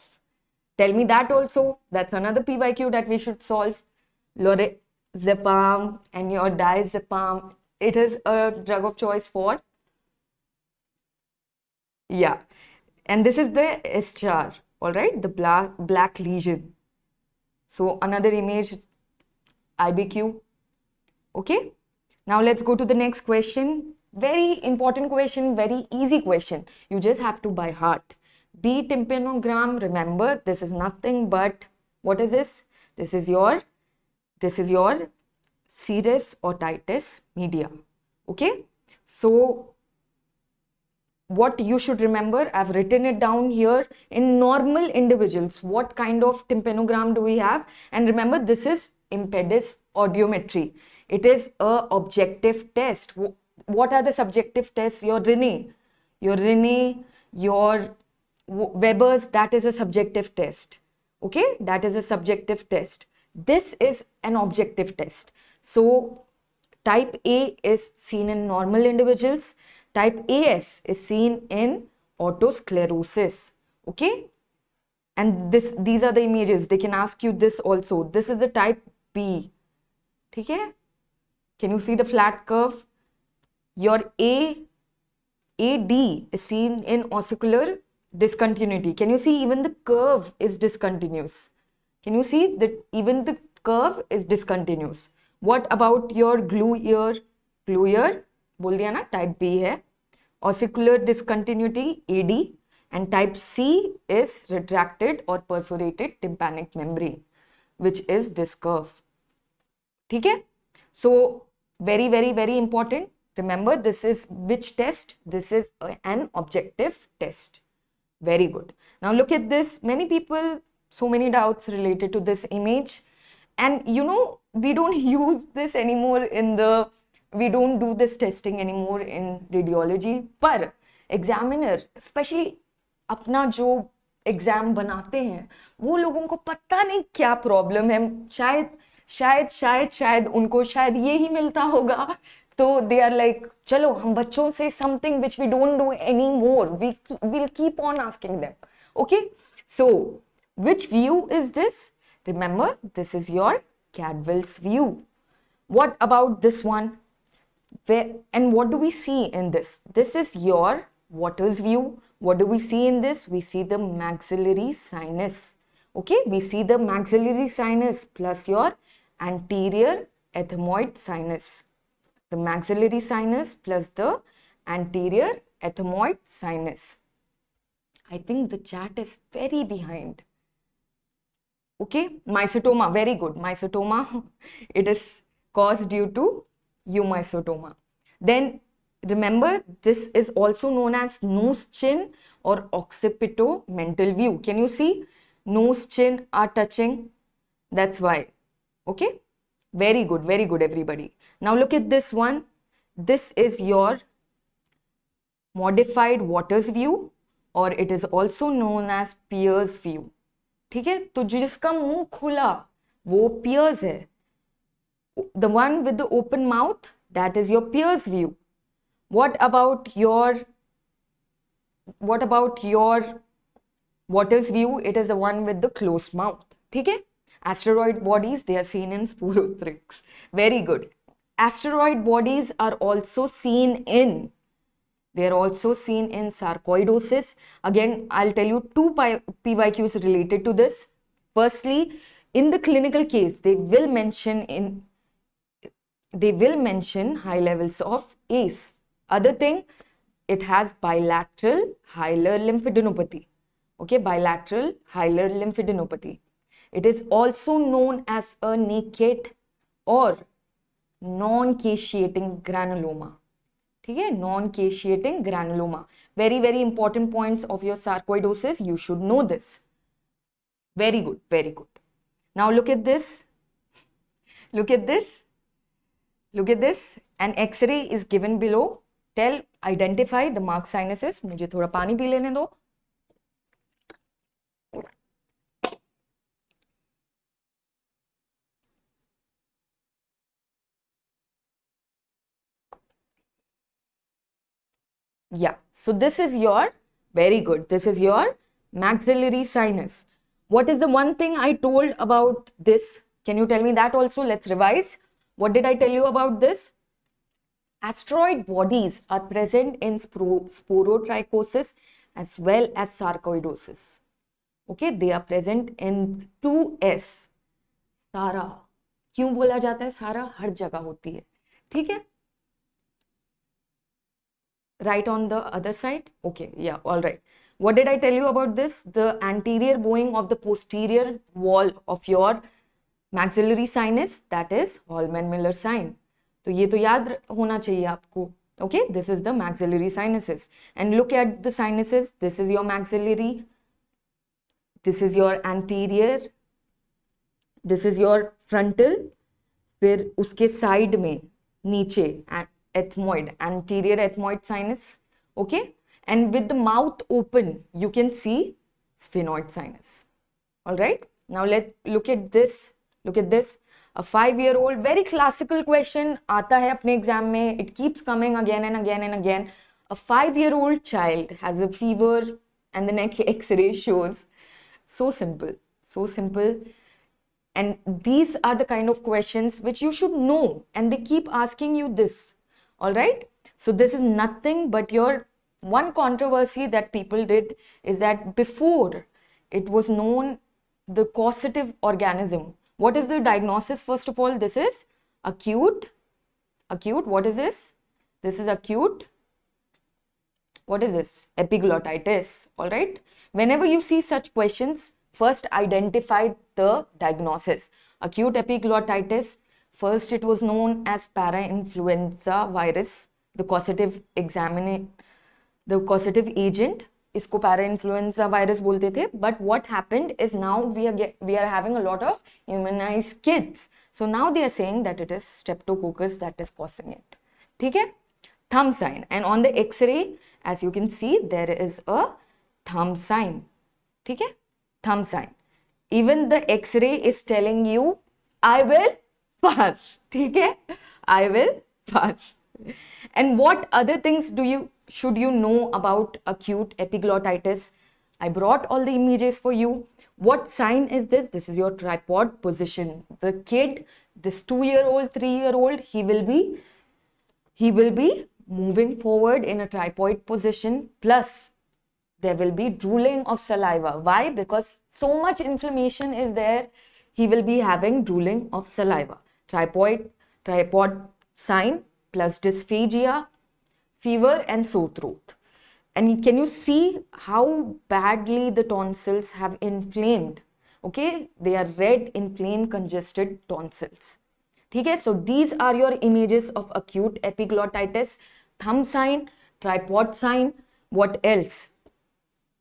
Tell me that also. That's another PYQ that we should solve. Lorazepam and your diazepam. It is a drug of choice for. Yeah. And this is the SCHAR, all right? The black lesion. So another image, IBQ. Okay. Now let's go to the next question. Very important question, very easy question. You just have to by heart. B tympanogram, remember, this is nothing but, what is this? This is your serous otitis media. Okay. So what you should remember, I've written it down here. In normal individuals, what kind of tympanogram do we have? And remember, this is impedance audiometry. It is a objective test. What are the subjective tests? Your Rene, your Weber's, that is a subjective test. Okay, that is a subjective test. This is an objective test. So type A is seen in normal individuals. Type AS is seen in autosclerosis. Okay, and these are the images. They can ask you this also. This is the type B. Okay, can you see the flat curve? Your AD is seen in ossicular discontinuity. Can you see even the curve is discontinuous? Can you see that even the curve is discontinuous? What about your glue ear? Glue ear, बोल दिया ना, type B है. Ossicular discontinuity, AD, and type C is retracted or perforated tympanic membrane, which is this curve. Okay? So very, very, very important. Remember, this is which test? This is an objective test. Very good. Now look at this. Many people, so many doubts related to this image. And you know, we don't use this anymore we don't do this testing anymore in radiology. पर examiner, especially अपना जो exam बनाते हैं, वो लोगों को पता नहीं क्या प्रॉब्लम है. शायद उनको शायद ये ही मिलता होगा. तो they are like, चलो हम बच्चों से something which we don't do anymore, we'll keep on asking them. Okay, so which view is this? Remember, this is your Cadwell's view. What about this one? And what do we see in this? This is your Waters view. What do we see in this? We see the maxillary sinus. Okay, we see the maxillary sinus plus your anterior ethmoid sinus. The maxillary sinus plus the anterior ethmoid sinus. I think the chat is very behind. Okay, mycetoma, very good. Mycetoma, it is caused due to eumycetoma. Then remember, this is also known as nose chin or occipito-mental view. Can you see? Nose chin are touching. That's why. Okay, very good, everybody. Now look at this one. This is your modified Waters view, or it is also known as Pierce view. ठीक है, तो जिसका मुंह खुला वो Pierce है. The one with the open mouth, that is your Pierce view. What about your Waters view? It is the one with the closed mouth. ठीक है? Asteroid bodies, they are seen in Sporotrix. Very good. Asteroid bodies are also seen in sarcoidosis. Again, I'll tell you two PYQs related to this. Firstly, in the clinical case, they will mention high levels of ACE. Other thing, it has bilateral hilar lymphadenopathy. Okay, bilateral hilar lymphadenopathy. It is also known as a naked or non-caseating granuloma. Okay, non-caseating granuloma. Very, very important points of your sarcoidosis. You should know this. Very good, very good. Now look at this. Look at this. Look at this. An X-ray is given below. Identify the marked sinuses. मुझे थोड़ा पानी P लेने दो. Yeah, so this is your, very good, this is your maxillary sinus. What is the one thing I told about this? Can you tell me that also? Let's revise. What did I tell you about this? Asteroid bodies are present in sporotrichosis as well as sarcoidosis. Okay, they are present in 2S. SARA. क्यों बोला जाता है SARA? हर जगह होती है. ठीक है? Right on the other side. Okay, yeah, all right. What did I tell you about this? The anterior bowing of the posterior wall of your maxillary sinus, that is Hallman-Miller sign. तो ये तो याद होना चाहिए आपको. Okay, this is the maxillary sinuses. And look at the sinuses. This is your maxillary. This is your anterior. This is your frontal. फिर उसके side में नीचे ethmoid, anterior ethmoid sinus. Okay, and with the mouth open you can see sphenoid sinus. All right, now let's look at this. Look at this. A 5-year-old, very classical question आता है अपने exam में. It keeps coming again and again and again. A 5-year-old child has a fever and the neck X-ray shows. So simple, so simple. And these are the kind of questions which you should know, and they keep asking you this. All right, so this is nothing but your one controversy that people did is that before it was known the causative organism. What is the diagnosis? First of all, this is acute. What is this? This is acute. What is this? Epiglottitis. All right, whenever you see such questions, first identify the diagnosis. Acute epiglottitis. First, it was known as parainfluenza virus, the causative agent. इसको parainfluenza virus बोलते थे. But what happened is now we are having a lot of immunized kids. So now they are saying that it is streptococcus that is causing it. ठीक है? Thumb sign. And on the X-ray, as you can see, there is a thumb sign. ठीक है? Thumb sign. Even the X-ray is telling you, I will pass. ठीक है? I will pass. And what other things should you know about acute epiglottitis? I brought all the images for you. What sign is this? This is your tripod position. The kid, this 2-year-old, 3-year-old, he will be moving forward in a tripod position, plus there will be drooling of saliva. Why? Because so much inflammation is there, he will be having drooling of saliva. Tripod sign plus dysphagia, fever and sore throat. And can you see how badly the tonsils have inflamed? Okay, they are red, inflamed, congested tonsils. Okay, so these are your images of acute epiglottitis. Thumb sign, tripod sign. What else?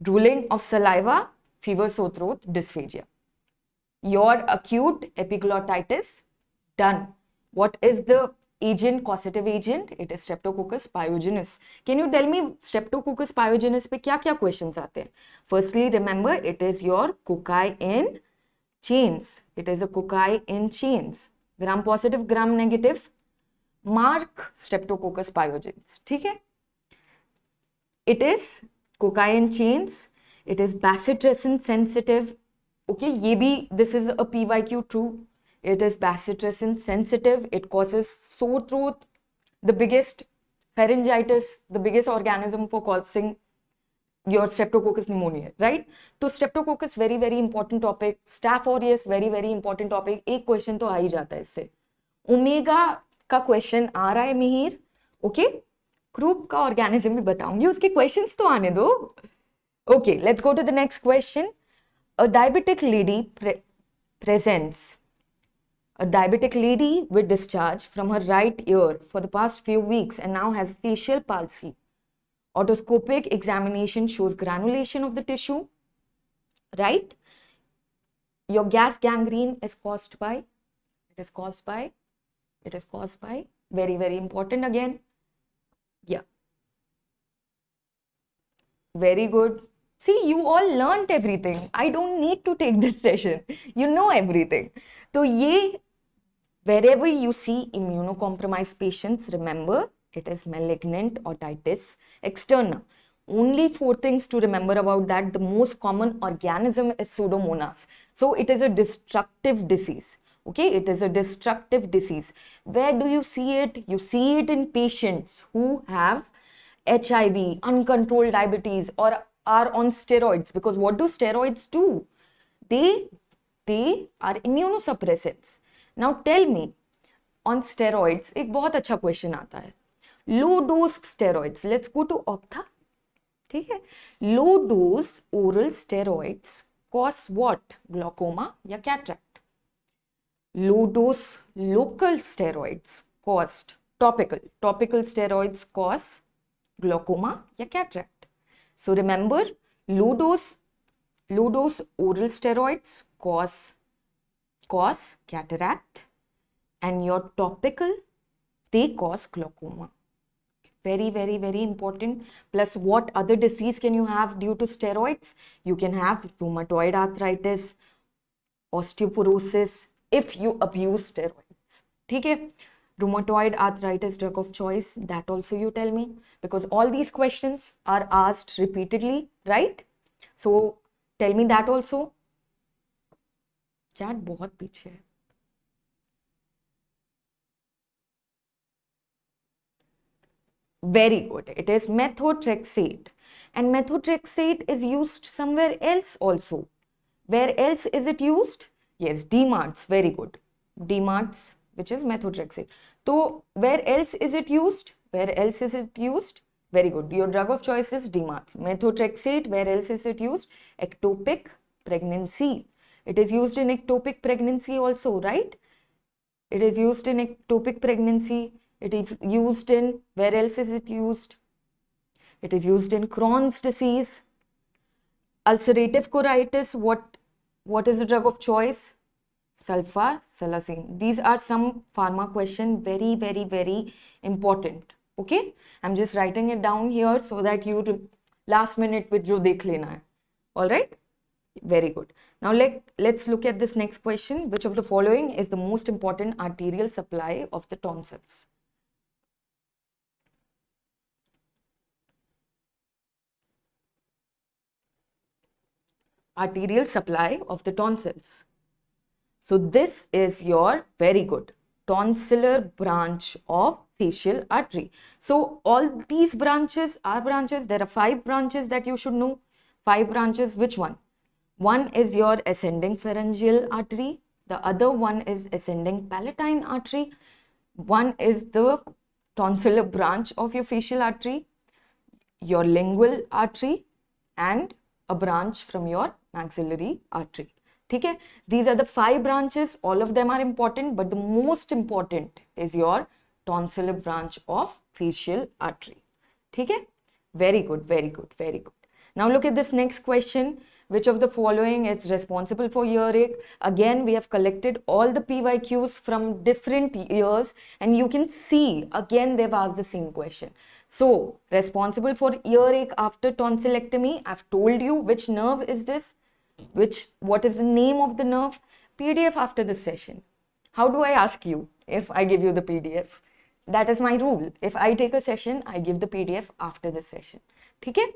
Drooling of saliva, fever, sore throat, dysphagia. Your acute epiglottitis done. What is the agent, causative agent? It is Streptococcus pyogenes. Can you tell me Streptococcus pyogenes पे क्या questions आते हैं? Firstly, remember it is your cocci in chains. It is a cocci in chains. Gram positive, gram negative. Mark Streptococcus pyogenes. ठीक है? It is cocci in chains. It is bacitracin sensitive. Okay, ये भी, this is a PYQ true. It is bacitracin sensitive. It causes sore throat. The biggest pharyngitis, the biggest organism for causing your Streptococcus pneumoniae, right? So Streptococcus very very important topic. Staph aureus very very important topic. एक question तो आ ही जाता है इससे. Omega का question आ रहा है Mihir. Okay? Croup का organism भी बताऊंगी. उसके questions तो आने दो. Okay, let's go to the next question. A diabetic lady presents. A diabetic lady with discharge from her right ear for the past few weeks and now has facial palsy. Otoscopic examination shows granulation of the tissue, right? Your gas gangrene is caused by, it is caused by, very, very important again. Yeah, Very good. See, you all learnt everything. I don't need to take this session. You know everything. So, wherever you see immunocompromised patients, remember it is malignant otitis externa. Only 4 things to remember about that. The most common organism is Pseudomonas. So, it is a destructive disease. Okay, it is a destructive disease. Where do you see it? You see it in patients who have HIV, uncontrolled diabetes, or are on steroids. Because what do steroids do? They are immunosuppressants. Now tell me, on steroids, एक बहुत अच्छा question आता है. Low dose steroids. Let's go to ophtha. ठीक है? Low dose oral steroids cause what? Glaucoma या cataract. Low dose local steroids caused topical steroids cause glaucoma या cataract. So remember, low dose oral steroids cause cataract, and your topical, they cause glaucoma. Very, very, very important. Plus, what other disease can you have due to steroids? You can have rheumatoid arthritis, osteoporosis, if you abuse steroids. Okay? Rheumatoid arthritis drug of choice, that also you tell me, because all these questions are asked repeatedly, right? So tell me that also. Chat बहुत पीछे है. Very good. It is methotrexate, and methotrexate is used somewhere else also. Where else is it used? Yes, DMARDS. Very good. DMARDS, which is methotrexate. So where else is it used? Where else is it used? Very good. Your drug of choice is DMARDS. Methotrexate, where else is it used? Ectopic pregnancy. It is used in ectopic pregnancy also, right? It is used in ectopic pregnancy. It is used in, where else is it used? It is used in Crohn's disease. Ulcerative colitis, what is the drug of choice? Sulfasalazine. These are some pharma question, very, very, very important. Okay, I'm just writing it down here so that you last minute with jo dekh lena hai. All right, very good. Now let's look at this next question. Which of the following is the most important arterial supply of the tonsils? Arterial supply of the tonsils. So this is your, very good, tonsillar branch of facial artery. So all these branches are branches. There are 5 branches that you should know. 5 branches. Which one? One is your ascending pharyngeal artery. The other one is ascending palatine artery. One is the tonsillar branch of your facial artery, your lingual artery, and a branch from your maxillary artery. Okay? These are the 5 branches. All of them are important, but the most important is your tonsillar branch of facial artery. Okay? Very good, very good, very good. Now look at this next question. Which of the following is responsible for earache? Again, we have collected all the PYQs from different years, and you can see again they've asked the same question. So, responsible for earache after tonsillectomy, I've told you which nerve is this, what is the name of the nerve. PDF after this session. How do I ask you if I give you the PDF? That is my rule. If I take a session, I give the PDF after the session. Okay?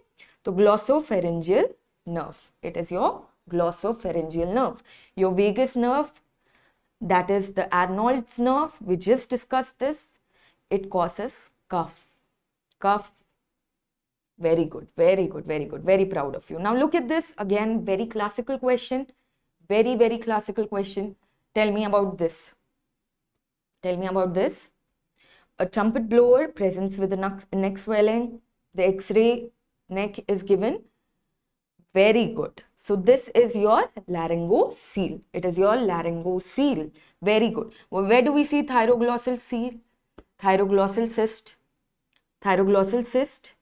So, glossopharyngeal nerve. It is your glossopharyngeal nerve. Your vagus nerve, that is the Arnold's nerve. We just discussed this. It causes cough. Cough. Very good, very good, very good. Very proud of you. Now look at this again. Very classical question. Very, very classical question. Tell me about this. Tell me about this. A trumpet blower presents with a neck swelling. The X-ray neck is given. Very good. So this is your laryngocele. It is your laryngocele. Very good. Well, where do we see thyroglossal seal? Thyroglossal cyst. Thyroglossal cyst.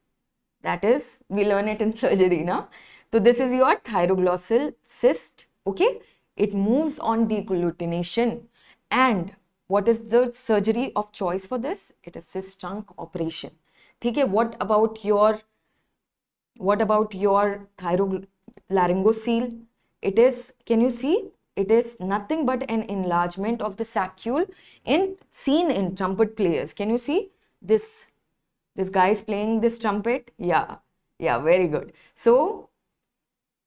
That is, we learn it in surgery now. So this is your thyroglossal cyst. Okay. It moves on degglutination. And what is the surgery of choice for this? It is cyst trunk operation. Okay. What about your What about your thyrolaryngocoele? It is, can you see? It is nothing but an enlargement of the saccule seen in trumpet players. Can you see this? This guy is playing this trumpet. Yeah, very good. So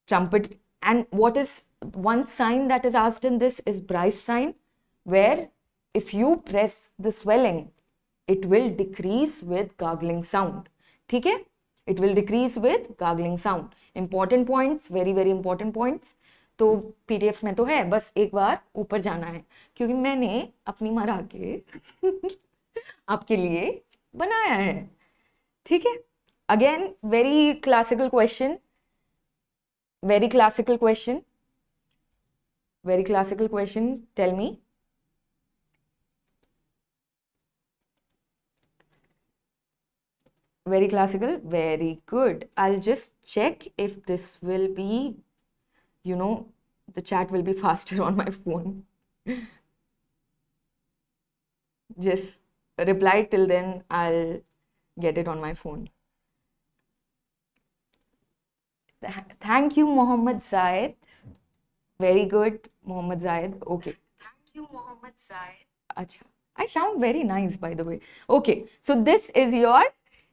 trumpet, and what is one sign that is asked in this is Bryce sign, where if you press the swelling, it will decrease with gargling sound. ठीक है? It will decrease with gargling sound. Important points, very very important points. तो PDF में तो है, बस एक बार ऊपर जाना है, क्योंकि मैंने अपनी मरा के आपके लिए बनाया है. ठीक है? Again, very classical question. Very classical question. Very classical question. Tell me. Very classical. Very good. I'll just check if this will be, you know, the chat will be faster on my phone. Just reply till then. I'll get it on my phone. Thank you, Mohammed Zayed. Very good, Mohammed Zayed. Okay. Thank you, Mohammed Zayed. Acha. I sound very nice, by the way. Okay, so this is your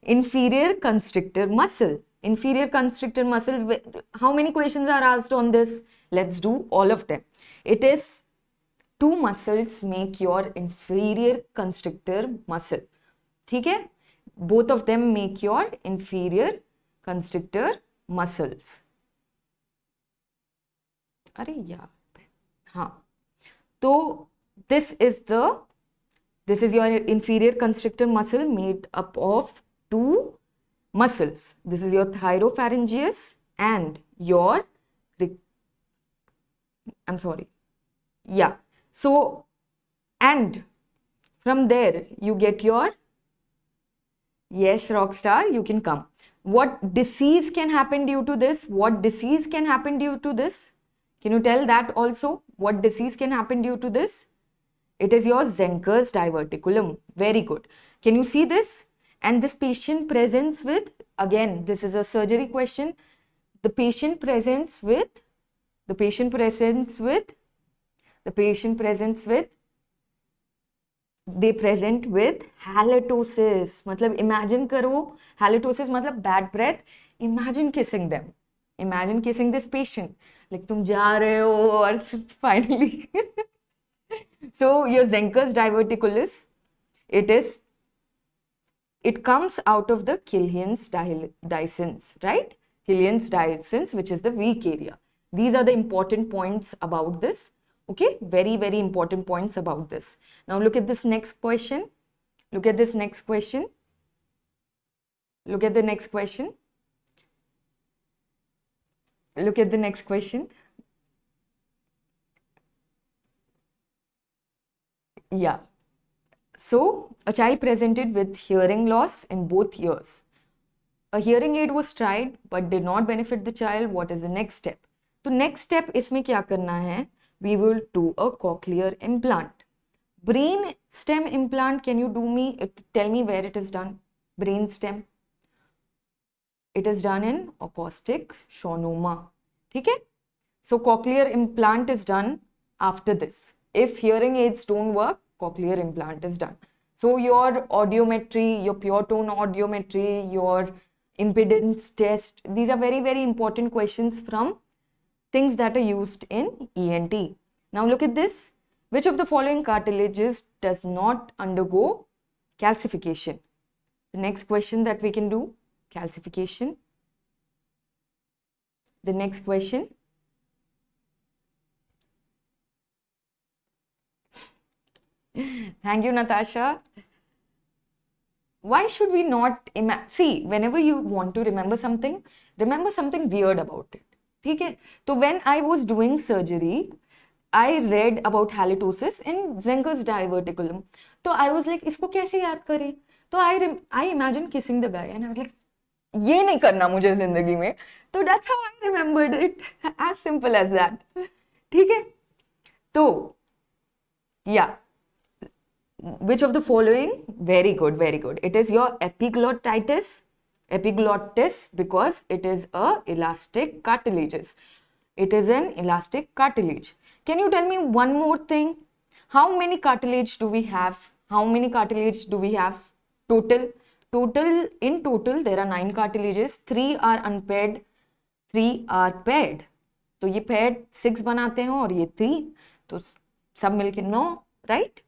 inferior constrictor muscle. Inferior constrictor muscle. How many questions are asked on this? Let's do all of them. It is two muscles make your inferior constrictor muscle. ठीक है? Both of them make your inferior constrictor muscles. अरे यार, हाँ, तो this is your inferior constrictor muscle made up of two muscles. This is your thyropharyngeus and your, I'm sorry, yeah. So, and from there you get your, yes, Rockstar, you can come. What disease can happen due to this? What disease can happen due to this? Can you tell that also? What disease can happen due to this? It is your Zenker's diverticulum. Very good. Can you see this? And this patient presents with, again, this is a surgery question. The patient presents with, they present with halitosis. मतलब imagine करो, halitosis मतलब bad breath. Imagine kissing them. Imagine kissing this patient. Like तुम जा रहे हो और finally. So your Zenker's diverticulus, it comes out of the Killian's dehiscence, right? Killian's dehiscence, which is the weak area. These are the important points about this. Okay, very, very important points about this. Now look at this next question. Look at this next question. Look at the next question. Look at the next question. Yeah. So, a child presented with hearing loss in both ears. A hearing aid was tried but did not benefit the child. What is the next step? So, next step इसमें क्या करना है? We will do a cochlear implant. Brain stem implant, can you tell me where it is done? Brain stem. It is done in acoustic schwannoma. Okay? So cochlear implant is done after this. If hearing aids don't work, cochlear implant is done. So your audiometry, your pure tone audiometry, your impedance test, these are very, very important questions from things that are used in ENT. Now look at this. Which of the following cartilages does not undergo calcification? The next question that we can do, calcification. The next question. Thank you, Natasha. Why should we not see, whenever you want to remember something weird about it. Okay? So when I was doing surgery, I read about halitosis in Zenker's diverticulum. So I was like, इसको कैसे याद करें? So I imagined kissing the guy and I was like, ये नहीं करना मुझे जिंदगी में. So that's how I remembered it. As simple as that. ठीक है? So, yeah. Which of the following? Very good, very good. It is your epiglottitis. Epiglottis because it is a elastic cartilages. It is an elastic cartilage. Can you tell me one more thing? How many cartilage do we have? How many cartilage do we have total? In total there are 9 cartilages. 3 are unpaired, 3 are paired. तो ये paired 6 बनाते हैं और ये 3, तो सब मिलके 9, right?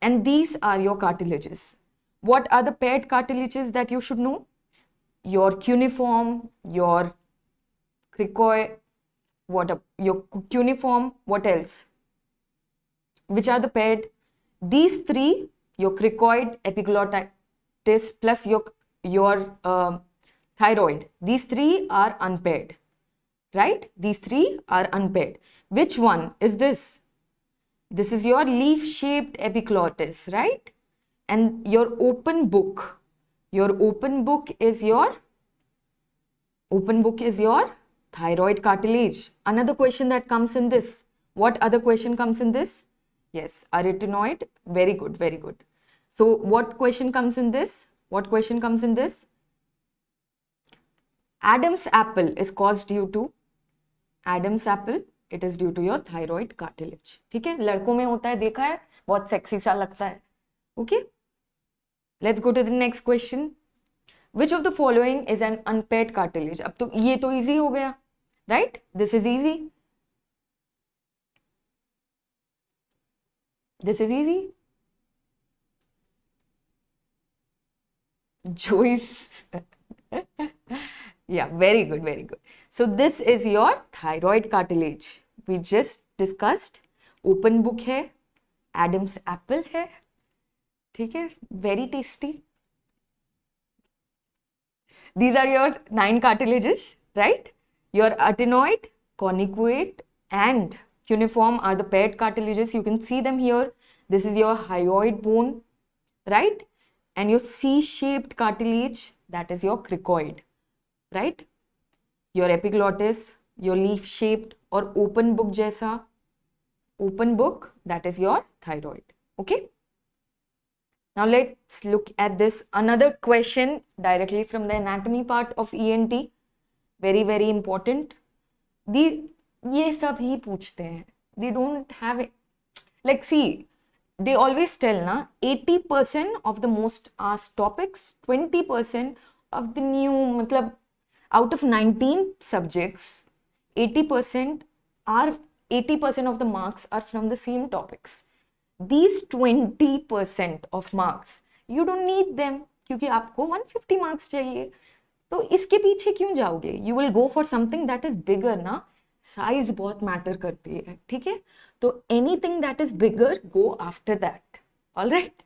And these are your cartilages. What are the paired cartilages that you should know? Your cuneiform, your cricoid, your cuneiform, what else? Which are the paired? These 3, your cricoid, epiglottis plus your thyroid. These 3 are unpaired, right? These 3 are unpaired. Which one is this? This is your leaf-shaped epiglottis, right? And your open book. Your open book is your thyroid cartilage. Another question that comes in this. What other question comes in this? Yes, arytenoid. Very good, very good. So what question comes in this? What question comes in this? Adam's apple is caused due to Adam's apple. It is due to your thyroid cartilage. ठीक है, लड़कों में होता है, देखा है, बहुत sexy सा लगता है. Okay. Let's go to the next question. Which of the following is an unpaired cartilage? अब तो ये तो easy हो गया, right? This is easy. This is easy. Joyce. Yeah, very good, very good. So this is your thyroid cartilage. We just discussed. Open book है, Adam's apple है, ठीक है, very tasty. These are your 9 cartilages, right? Your adenoid, conicuate and cuneiform are the paired cartilages. You can see them here. This is your hyoid bone, right? And your C-shaped cartilage, that is your cricoid, right? Your epiglottis, your leaf-shaped or open book jaisa, open book, that is your thyroid, okay? Now let's look at this. Another question directly from the anatomy part of ENT. Very, very important. ये सब ही पूछते हैं. They don't have it. Like see, they always tell na 80% of the most asked topics, 20% of the new, मतलब out of 19 subjects, 80% of the marks are from the same topics. These 20% of marks, you don't need them क्योंकि आपको 150 marks चाहिए. तो इसके पीछे क्यों जाओगे? You will go for something that is bigger ना. Size बहुत matter करती है, ठीक है? तो anything that is bigger, go after that. All right.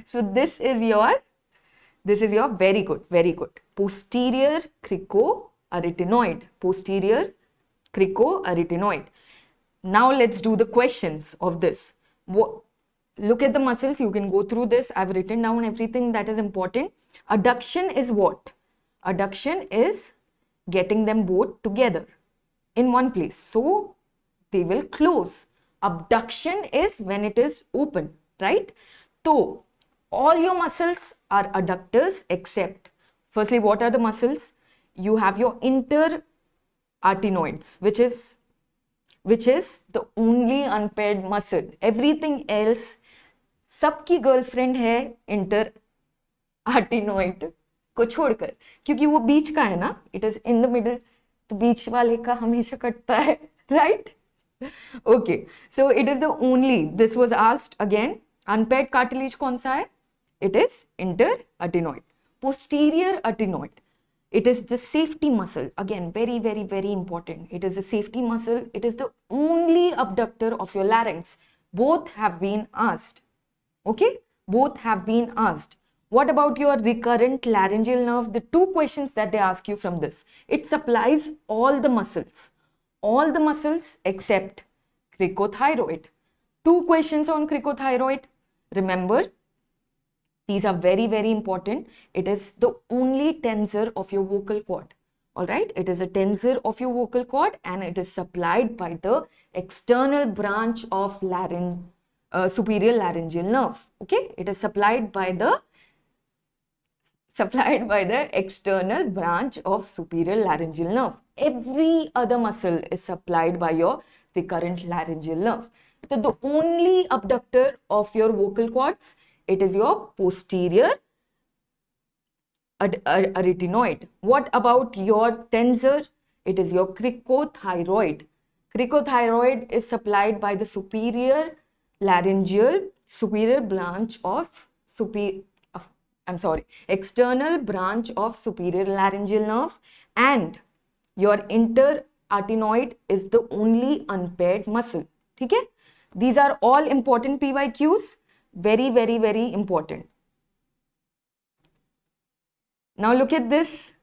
So this is your very good, very good. Posterior cricoarytenoid. Posterior cricoarytenoid. Now let's do the questions of this. Look at the muscles. You can go through this. I've written down everything that is important. Adduction is what? Adduction is getting them both together in one place. So they will close. Abduction is when it is open, right? So all your muscles are adductors except, firstly, what are the muscles? You have your interarytenoids, which is the only unpaired muscle. Everything else, सबकी girlfriend है इंटरआर्टिनोइड को छोड़कर, क्योंकि वो बीच का है ना, it is in the middle, तो बीच वाले का हमेशा कटता है, right? Okay, so it is the only, this was asked again, unpaired cartilage कौन सा है? It is interarytenoid. Posterior arytenoid, it is the safety muscle, again very, very, very important. It is the safety muscle. It is the only abductor of your larynx. Both have been asked. Okay, both have been asked. What about your recurrent laryngeal nerve? The two questions that they ask you from this. It supplies all the muscles except cricothyroid. Two questions on cricothyroid. Remember, these are very, very important. It is the only tensor of your vocal cord. All right, it is a tensor of your vocal cord and it is supplied by the external branch of superior laryngeal nerve. Okay, it is supplied by the supplied by the external branch of superior laryngeal nerve. Every other muscle is supplied by your recurrent laryngeal nerve. So the only abductor of your vocal cords, it is your posterior arytenoid. What about your tensor? It is your cricothyroid. Cricothyroid is supplied by the superior branch of external branch of superior laryngeal nerve, and your interarytenoid is the only unpaired muscle. Okay? These are all important PYQs. Very, very, very important. Now look at this.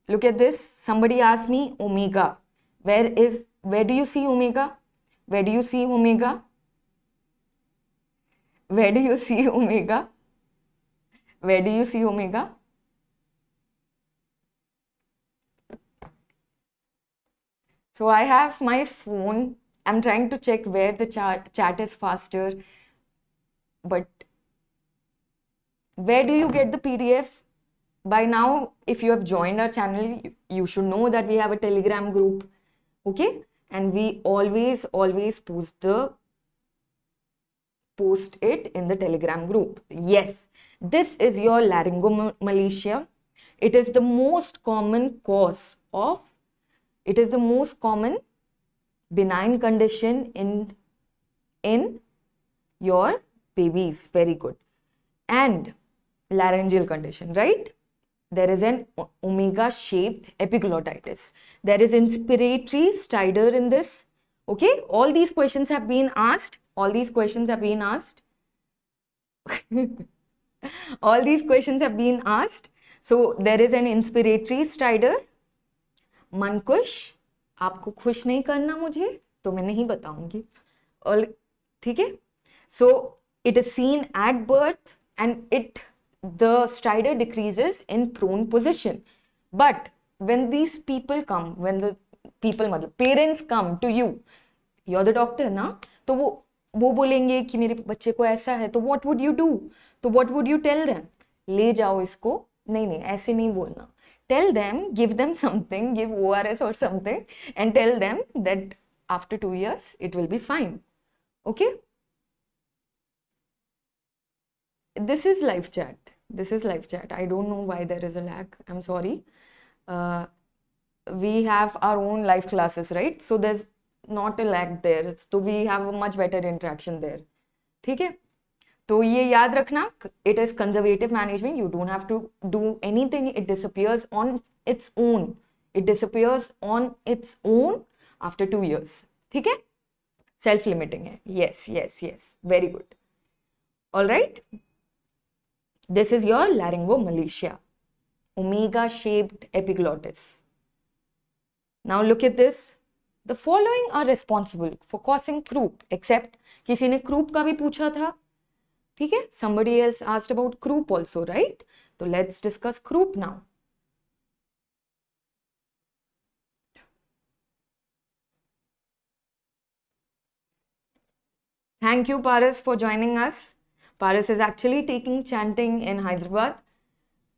Look at this. Somebody asked me omega. Where do you see omega? Where do you see omega? Where do you see omega? Where do you see omega? So I have my phone. I'm trying to check where the chat is faster. But where do you get the PDF? By now, if you have joined our channel, you should know that we have a Telegram group. Okay? And we always post it in the Telegram group. Yes, this is your laryngomalacia. It is the most common cause of, it is the most common benign condition in your babies. Very good. And laryngeal condition, right? There is an omega-shaped epiglottitis. There is inspiratory stridor in this. Okay, all these questions have been asked. All these questions have been asked. All these questions have been asked. So there is an inspiratory stridor. मनकुश, आपको खुश नहीं करना मुझे, तो मैं नहीं बताऊंगी. और ठीक है? So it is seen at birth, and the stridor decreases in prone position. But when these people come, when the parents come to you, you're the doctor ना, तो वो बोलेंगे कि मेरे बच्चे को ऐसा है, तो what would you do? तो what would you tell them? ले जाओ इसको, नहीं ऐसे नहीं बोलना. Tell them, give them something, give ORS or something, and tell them that after 2 years it will be fine. Okay? This is live chat. This is live chat. I don't know why there is a lag. I'm sorry. We have our own live classes, right? So there's not a lag there. So we have a much better interaction there. ठीक है? तो ये याद रखना. It is conservative management. You don't have to do anything. It disappears on its own. It disappears on its own after 2 years. ठीक है? Self-limiting है. Yes. Very good. All right. This is your laryngomalacia, omega-shaped epiglottis. Now look at this. The following are responsible for causing croup, except किसी ने croup का भी पूछा था. ठीक है? Somebody else asked about croup also, right? So let's discuss croup now. Thank you, Paras, for joining us. Paras is actually taking chanting in Hyderabad.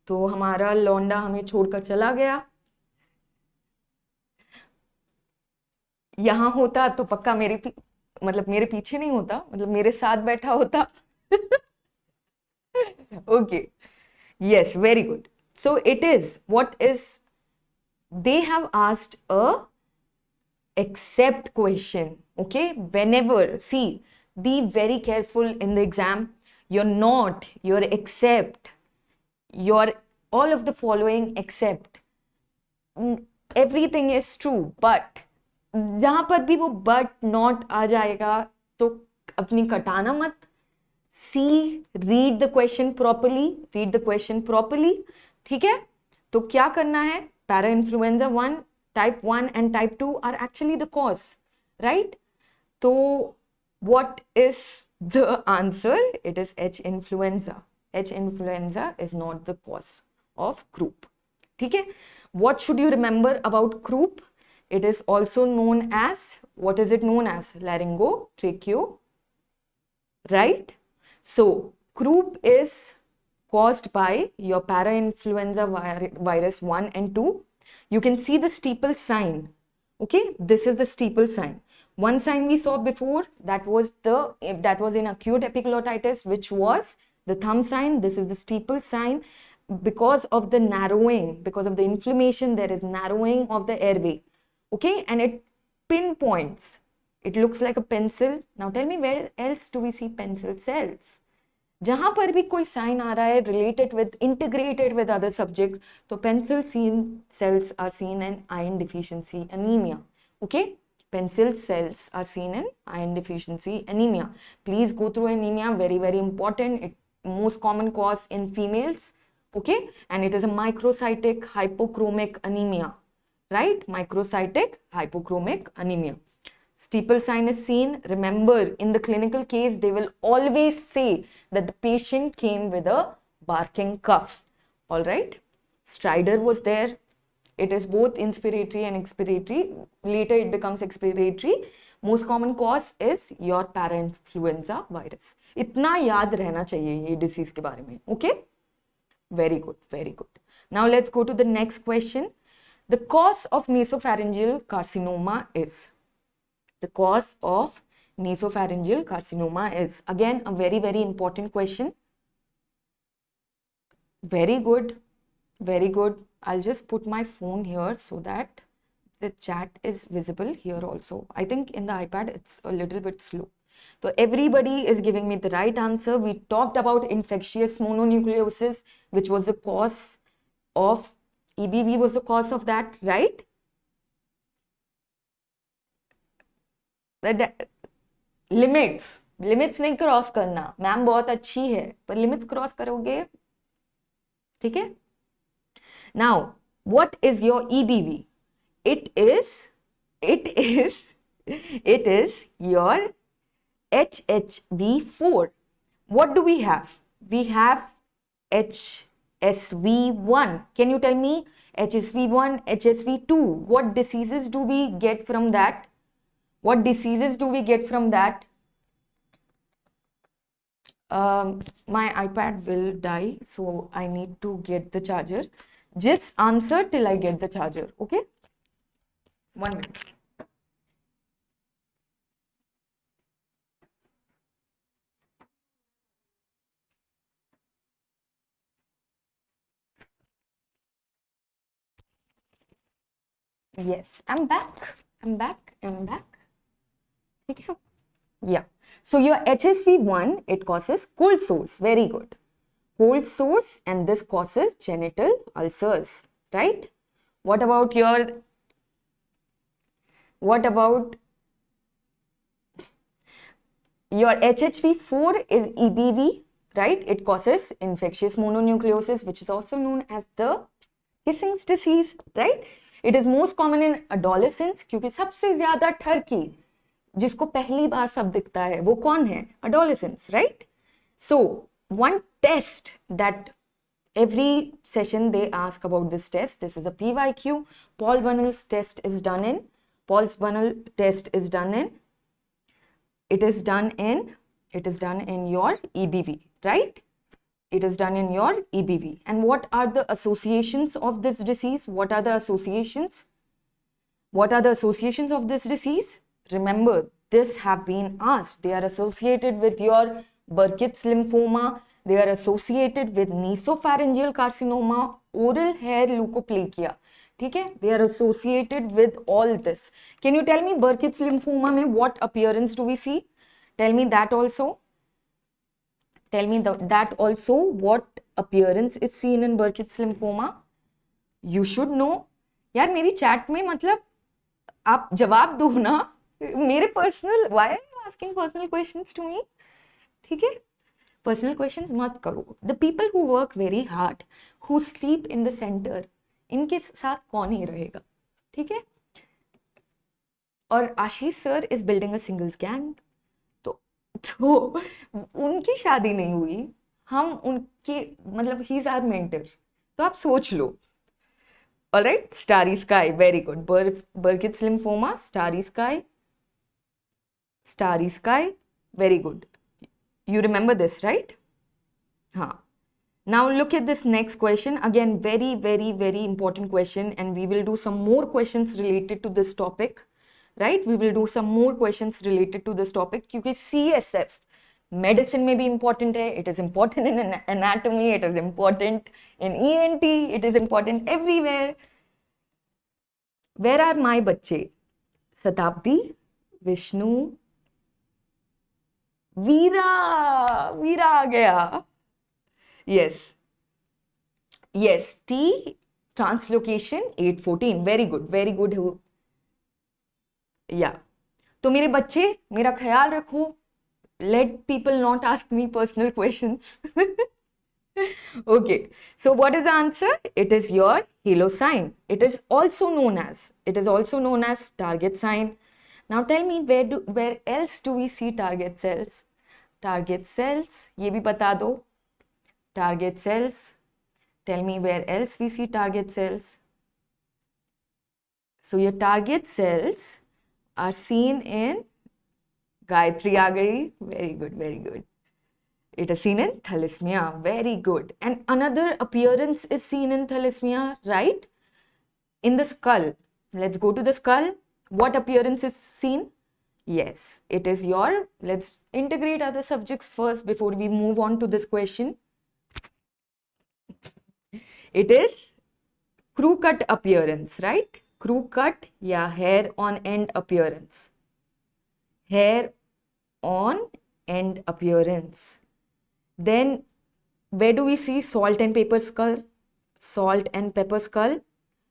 तो हमारा लौंडा हमें छोड़कर चला गया. यहाँ होता तो पक्का मेरे पीछे नहीं होता, मतलब मेरे साथ बैठा होता. Okay. Yes, very good. So it is, they have asked a except question. Okay, whenever, see, be very careful in the exam. You're not, you're except, you're all of the following except. Everything is true, but जहां पर भी वो but not आ जाएगा तो अपनी कटाना मत. See, read the question properly. ठीक है? तो क्या करना है? Parainfluenza 1, type 1 and type 2 are actually the cause, right? So what is the answer? It is H influenza. H influenza is not the cause of croup. ठीक है? What should you remember about croup? It is also known as, what is it known as? Laryngotracheo, right? So croup is caused by your parainfluenza virus 1 and 2. You can see the steeple sign. Okay, this is the steeple sign. One sign we saw before, that was in acute epiglottitis, which was the thumb sign. This is the steeple sign. Because of the narrowing, because of the inflammation, there is narrowing of the airway. Okay, and it pinpoints. It looks like a pencil. Now tell me, where else do we see pencil cells? जहां पर भी कोई sign आ रहा है related with, integrated with other subjects, तो pencil cells are seen in iron deficiency anemia. Okay, pencil cells are seen in iron deficiency anemia. Please go through anemia, very very important. It most common cause in females. Okay, and it is a microcytic hypochromic anemia, right? Microcytic hypochromic anemia. Steeple sign is seen. Remember, in the clinical case, they will always say that the patient came with a barking cough. All right. Stridor was there. It is both inspiratory and expiratory. Later, it becomes expiratory. Most common cause is your parainfluenza virus. इतना याद रहना चाहिए ये disease के बारे में. Okay. Very good. Very good. Now, let's go to the next question. The cause of nasopharyngeal carcinoma is. The cause of nasopharyngeal carcinoma is, again, a very very important question. Very good, very good. I'll just put my phone here so that the chat is visible here also. I think in the iPad it's a little bit slow. So everybody is giving me the right answer. We talked about infectious mononucleosis, which was the cause of EBV, was the cause of that, right? Limits नहीं cross करना. Ma'am बहुत अच्छी है पर limits cross करोगे, ठीक है. Now what is your EBV? it is your HHV4. What do we have? We have HSV1. Can you tell me HSV1, HSV2? What diseases do we get from that? What diseases do we get from that? My iPad will die, so I need to get the charger. Just answer till I get the charger, okay? 1 minute. Yes, I'm back. Okay. Yeah. So your HSV1, it causes cold sores. Very good. Cold sores, and this causes genital ulcers, right? What about your HHV4 is EBV, right? It causes infectious mononucleosis, which is also known as the Hissing's disease, right? It is most common in adolescents, क्योंकि सबसे ज्यादा ठरकी जिसको पहली बार सब दिखता है वो कौन है? Adolescents, right? So one test that every session they ask about this test. This is a PYQ. Paul Bunnell's test is done in. Paul's Bunnell test is done in. It is done in your EBV, right? It is done in your EBV. And what are the associations of this disease? What are the associations? What are the associations of this disease? Remember, this have been asked. They are associated with your Burkitt's lymphoma. They are associated with nasopharyngeal carcinoma, oral hair leukoplakia. Okay? They are associated with all this. Can you tell me Burkitt's lymphoma mein what appearance do we see? Tell me that also. Tell me that also, what appearance is seen in Burkitt's lymphoma? You should know. यार मेरी chat में मतलब आप जवाब दो ना. मेरे personal, why are you asking personal questions to me? ठीक है? Personal questions मत करो. The people who work very hard, who sleep in the center, इनके साथ कौन ही रहेगा? ठीक है? और आशीष sir is building a singles gang. तो उनकी शादी नहीं हुई, हम उनके मतलब ही इज आवर मेंटर, तो आप सोच लो. Alright, starry sky, very good. Burkitt's lymphoma, starry sky, very good. You remember this, right? हाँ. Now look at this next question. Again, very, very, very important question, and we will do some more questions related to this topic, right? We will do some more questions related to this topic because CSF, medicine may be important hai, it is important in anatomy, it is important in ENT, it is important everywhere. Where are my bacche? Satabdi, Vishnu, Veera, Veera aa gaya. Yes. Yes, T translocation 814. Very good, very good. Yeah. तो मेरे बच्चे मेरा ख्याल रखो. Let people not ask me personal questions. Okay. So what is the answer? It is your halo sign. It is also known as target sign. Now tell me where else do we see target cells? Target cells. ये भी बता दो. Target cells. Tell me where else we see target cells. So your target cells are seen in Gayatri aa gayi. Very good, very good. It is seen in thalassemia. Very good. And another appearance is seen in thalassemia, right? In the skull. Let's go to the skull. What appearance is seen? Yes, it is your, let's integrate other subjects first before we move on to this question. It is crew cut appearance, right? Crew cut, yeah, hair on end appearance. Hair on end appearance. Then where do we see salt and pepper skull? Salt and pepper skull.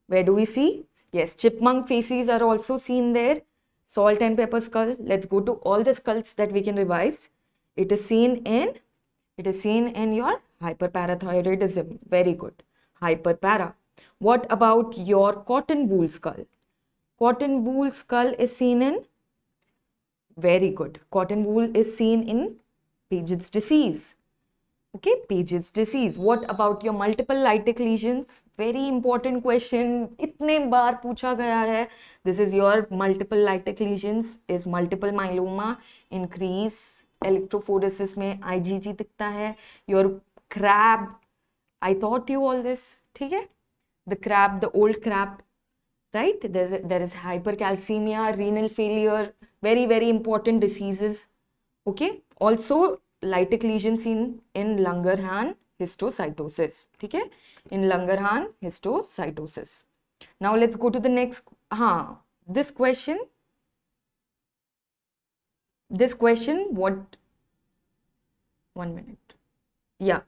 Where do we see? Yes, chipmunk faces are also seen there. Salt and pepper skull. Let's go to all the skulls that we can revise. It is seen in your hyperparathyroidism. Very good. Hyperpara. What about your cotton wool skull? Cotton wool skull is seen in, very good. Cotton wool is seen in Paget's disease. Okay, Paget's disease. What about your multiple lytic lesions? Very important question. इतने बार पूछा गया है. This is your multiple lytic lesions. Is multiple myeloma increase electrophoresis में IgG दिखता है. Your crab. I taught you all this. ठीक है? The crab, the old crab, right? There is hypercalcemia, renal failure. Very, very important diseases. Okay. Also, lytic lesions in Langerhans histocytosis. Okay? In Langerhans histocytosis. Now let's go to the next. This question. What? 1 minute. Yeah.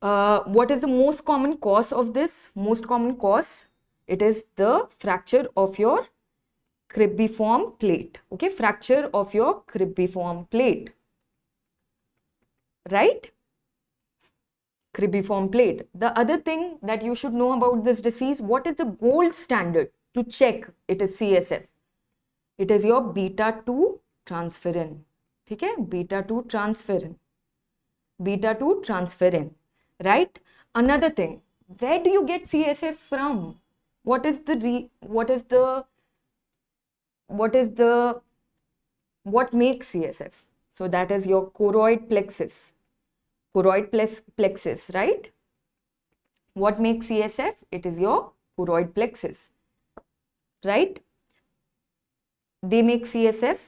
What is the most common cause of this? Most common cause. It is the fracture of your cribriform plate. Okay, fracture of your cribriform plate. Right? Cribriform plate. The other thing that you should know about this disease, what is the gold standard to check it is CSF? It is your beta-2 transferrin. Okay? Beta-2 transferrin. Beta-2 transferrin. Right? Another thing, where do you get CSF from? What makes CSF? So that is your choroid plexus. Choroid plexus, right? What makes CSF? It is your choroid plexus, right? They make CSF.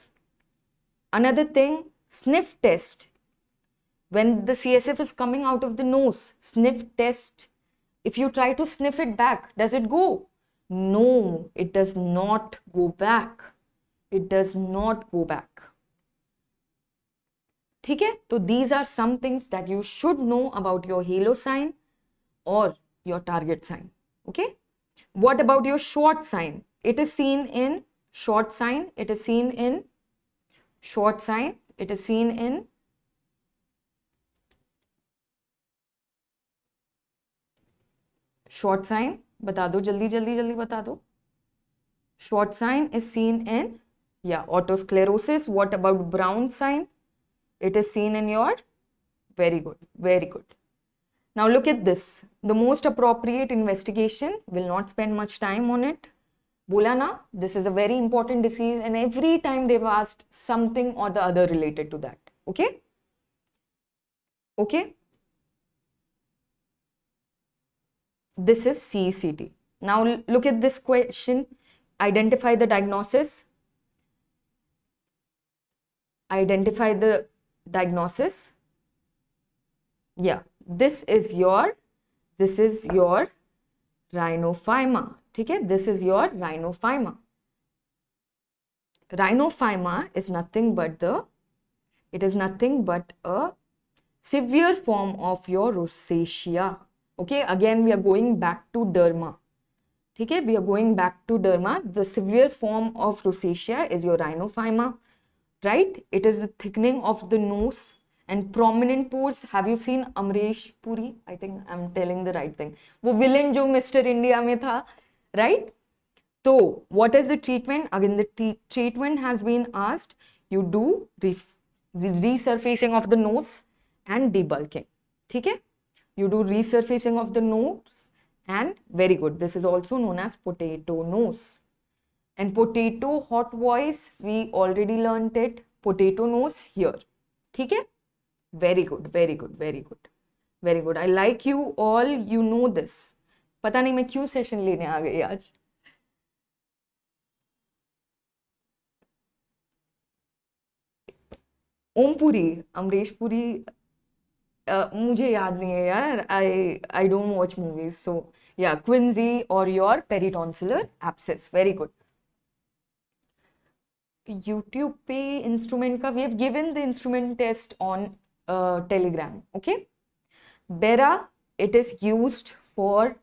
Another thing, sniff test. When the CSF is coming out of the nose, sniff test. If you try to sniff it back, does it go? No, it does not go back. It does not go back. Okay? So these are some things that you should know about your halo sign or your target sign. Okay? What about your short sign? It is seen in short sign. It is seen in short sign. It is seen in short sign. बता दो जल्दी जल्दी जल्दी बता दो. Short sign is seen in, yeah, autosclerosis. What about brown sign? It is seen in your, very good, very good. Now look at this. The most appropriate investigation, will not spend much time on it. Bola na, this is a very important disease and every time they've asked something or the other related to that. Okay? Okay? This is CECT. Now look at this question. Identify the diagnosis. Identify the diagnosis. Yeah, this is your rhinophyma. Okay, this is your rhinophyma. Rhinophyma is nothing but a severe form of your rosacea. Okay, again we are going back to derma. Okay, we are going back to derma. The severe form of rosacea is your rhinophyma, right? It is the thickening of the nose and prominent pores. Have you seen Amresh Puri? I think I'm telling the right thing. वो villain जो Mr. India में था, right? So what is the treatment? Again, the treatment has been asked. You do the resurfacing of the nose and debulking. Okay? You do resurfacing of the nose and very good. This is also known as potato nose. And potato hot voice, we already learned it. Potato nose here. Okay? Very good, very good, very good. Very good. I like you all. You know this. पता नहीं मैं क्यों session लेने आ गई आज. ओम पुरी, अमरीश पुरी, मुझे याद नहीं है यार. I don't watch movies. So yeah, quinsy or your peritonsillar abscess. Very good. YouTube पे instrument का, we have given the instrument test on Telegram. Okay. Bera, it is used for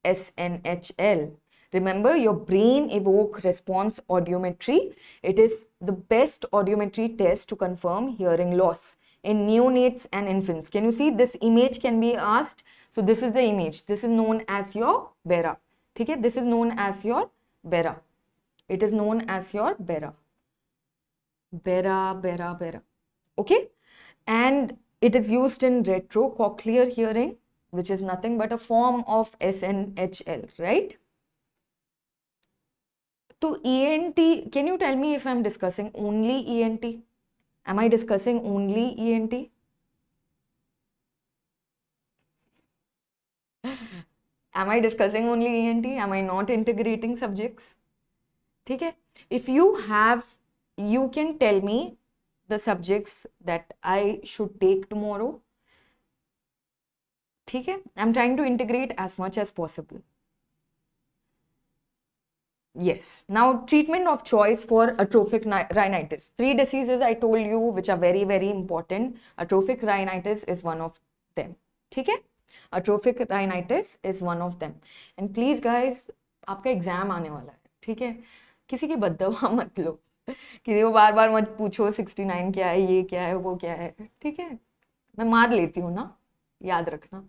SNHL. Remember, your brain evoke response audiometry. It is the best audiometry test to confirm hearing loss in neonates and infants. Can you see this image can be asked? So this is the image. This is known as your Bera. Okay, this is known as your Bera. It is known as your Bera. Bera. Okay, and it is used in retrocochlear hearing, which is nothing but a form of SNHL, right? So ENT, can you tell me if I'm discussing only ENT? Am I discussing only ENT? Am I discussing only ENT? Am I not integrating subjects? Okay? If you have, you can tell me the subjects that I should take tomorrow. Okay? I'm trying to integrate as much as possible. Yes. Now, treatment of choice for atrophic rhinitis. 3 diseases I told you which are very, very important. Atrophic rhinitis is one of them. Okay? Atrophic rhinitis is one of them. And please guys, आपका exam आने वाला है. ठीक है? किसी की बददुआ मत लो. किसी को बार बार मत पूछो 69 क्या है, ये क्या है, वो क्या है. ठीक है? मैं मार लेती हूँ ना, याद रखना.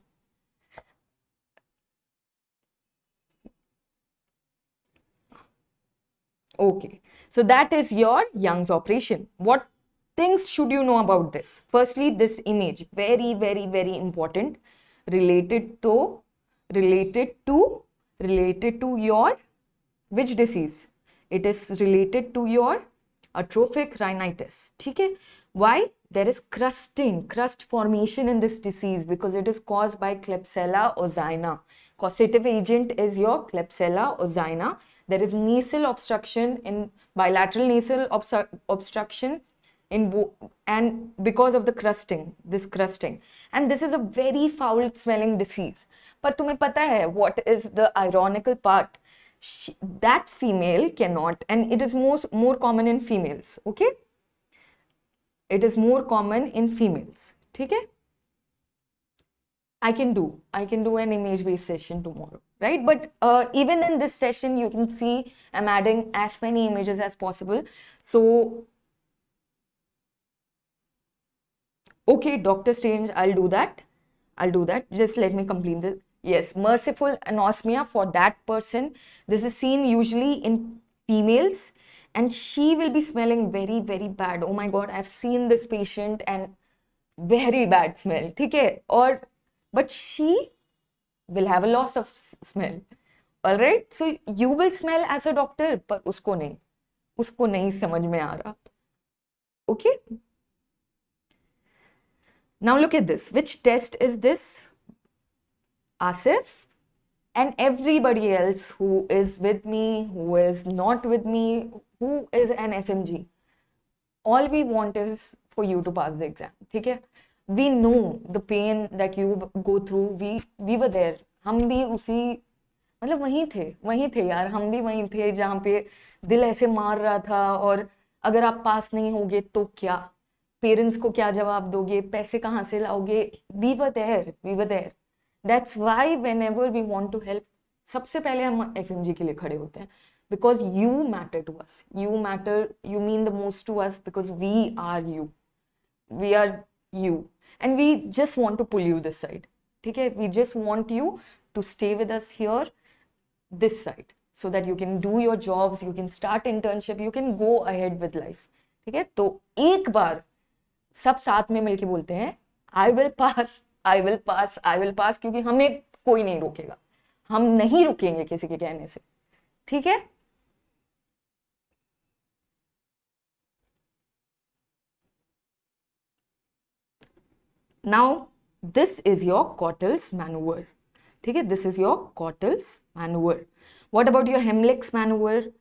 Okay, so that is your Young's operation. What things should you know about this? Firstly, this image, very, very, very important, related to your which disease? It is related to your atrophic rhinitis. Okay? Why? There is crust formation in this disease because it is caused by Klebsiella ozyna. Causative agent is your Klebsiella ozyna. There is nasal obstruction in bilateral nasal obstruction and because of the crusting, and this is a very foul smelling disease. But तुम्हें पता है what is the ironical part? That female cannot, and it is more common in females. Okay, it is more common in females. ठीक है? I can do an image based session tomorrow, right? But even in this session you can see I'm adding as many images as possible. So okay, Dr. Strange, I'll do that. Just let me complete this. Yes, merciful anosmia for that person. This is seen usually in females and she will be smelling very, very bad. Oh my God, I've seen this patient and very bad smell. Okay? But she will have a loss of smell. All right? So you will smell as a doctor, but usko nahi samajh mein aa raha. Okay? Now look at this. Which test is this? Asif, and everybody else who is with me, who is not with me, who is an FMG. All we want is for you to pass the exam. ठीक है? We know the pain that you go through. We were there. हम भी उसी मतलब वहीं थे यार. हम भी वहीं थे जहाँ पे दिल ऐसे मार रहा था. और अगर आप पास नहीं होगे तो क्या? पेरेंट्स को क्या जवाब दोगे? पैसे कहाँ से लाओगे? We were there. That's why whenever we want to help, सबसे पहले हम FMG के लिए खड़े होते हैं. Because you matter to us. You matter, you mean the most to us because we are you. We are you. And we just want to pull you this side. Okay? We just want you to stay with us here, this side. So that you can do your jobs, you can start internship, you can go ahead with life. ठीक है? तो एक बार सब साथ में मिलके बोलते हैं I will pass, I will pass, I will pass, क्योंकि हमें कोई नहीं रोकेगा. हम नहीं रुकेंगे किसी के कहने से. ठीक है? Now, this is your Cottel's maneuver. ठीक है? This is your Cottel's maneuver. What about your Heimlich's maneuver?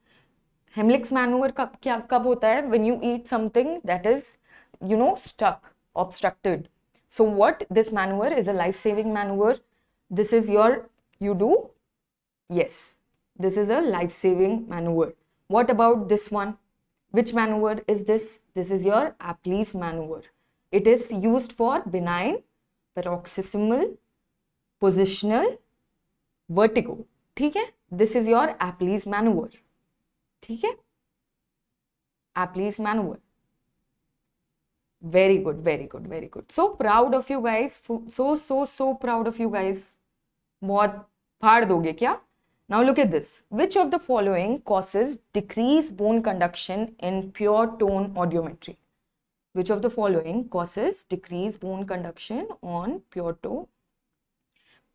Heimlich's maneuver कब होता है? When you eat something that is, stuck, obstructed. So what? This maneuver is a life-saving maneuver. This is your, you do? Yes. This is a life-saving maneuver. What about this one? Which maneuver is this? This is your Apley's maneuver. It is used for benign, paroxysmal, positional, vertigo. ठीक है? This is your Apley's maneuver. ठीक है? Apley's maneuver. Very good, very good, very good. So proud of you guys. So proud of you guys. बहुत फाड़ दोगे क्या? Now look at this. Which of the following causes decreased bone conduction in pure tone audiometry? Which of the following causes decreased bone conduction on pure tone?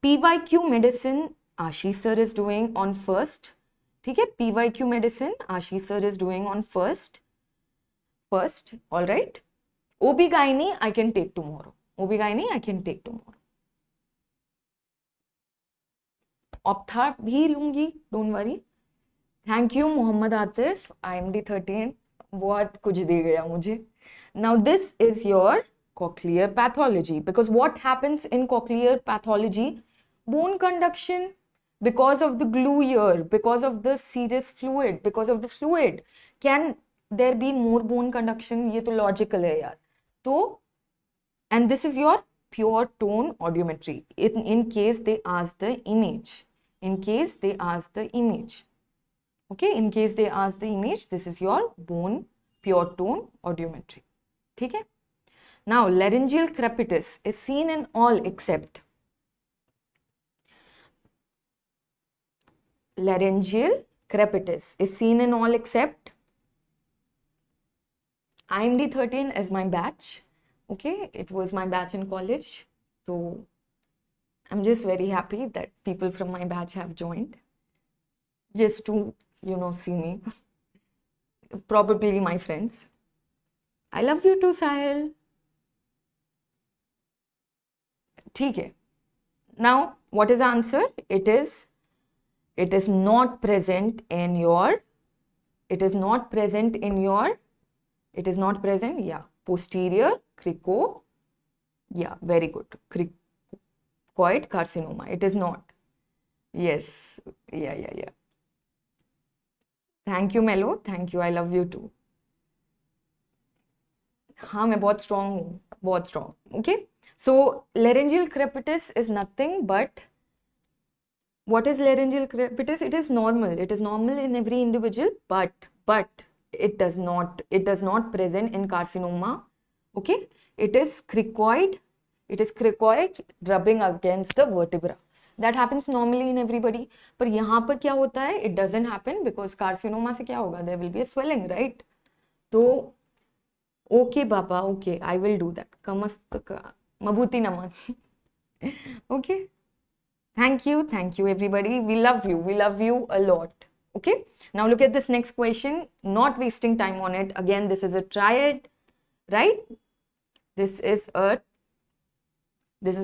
PYQ medicine ASHISH sir is doing on 1st. ठीक है? PYQ medicine ASHISH sir is doing on 1st. All right. OB-GYN I can take tomorrow. OB-GYN I can take tomorrow. Ophtha भी लूंगी. Don't worry. Thank you Mohammad Atif. IMD 13. बहुत कुछ दे गया मुझे. Now this is your cochlear pathology, because what happens in cochlear pathology? Bone conduction, because of the glue here, because of the serous fluid, because of the fluid. Can there be more bone conduction? ये तो logical है यार. तो, and this is your pure tone audiometry. In case they ask the image. In case they ask the image. Okay, in case they ask the image, this is your bone pure tone audiometry. ठीक है? Now, laryngeal crepitus is seen in all except laryngeal crepitus is seen in all except IMD 13 is my batch. Okay, it was my batch in college. So I'm just very happy that people from my batch have joined just to, see me. Probably my friends. I love you too, Sahil. ठीक है. Now, what is the answer? It is not present in your, posterior crico, very good, cricoid carcinoma. It is not. Yes, yeah. Thank you, Melo. Thank you. I love you too. हाँ, मैं बहुत strong हूँ, बहुत strong. Okay. So laryngeal crepitus is nothing but, what is laryngeal crepitus? It is normal. It is normal in every individual, but it does not present in carcinoma. Okay. It is cricoid rubbing against the vertebra. That happens normally in everybody. पर यहाँ पर क्या होता है? It doesn't happen because carcinoma से क्या होगा? There will be a swelling, right? तो okay, Baba, okay, I will do that. Kamastaka, Mabuti Naman. Okay. Thank you, everybody. We love you a lot. Okay. Now look at this next question. Not wasting time on it. Again, this is a triad, right? This is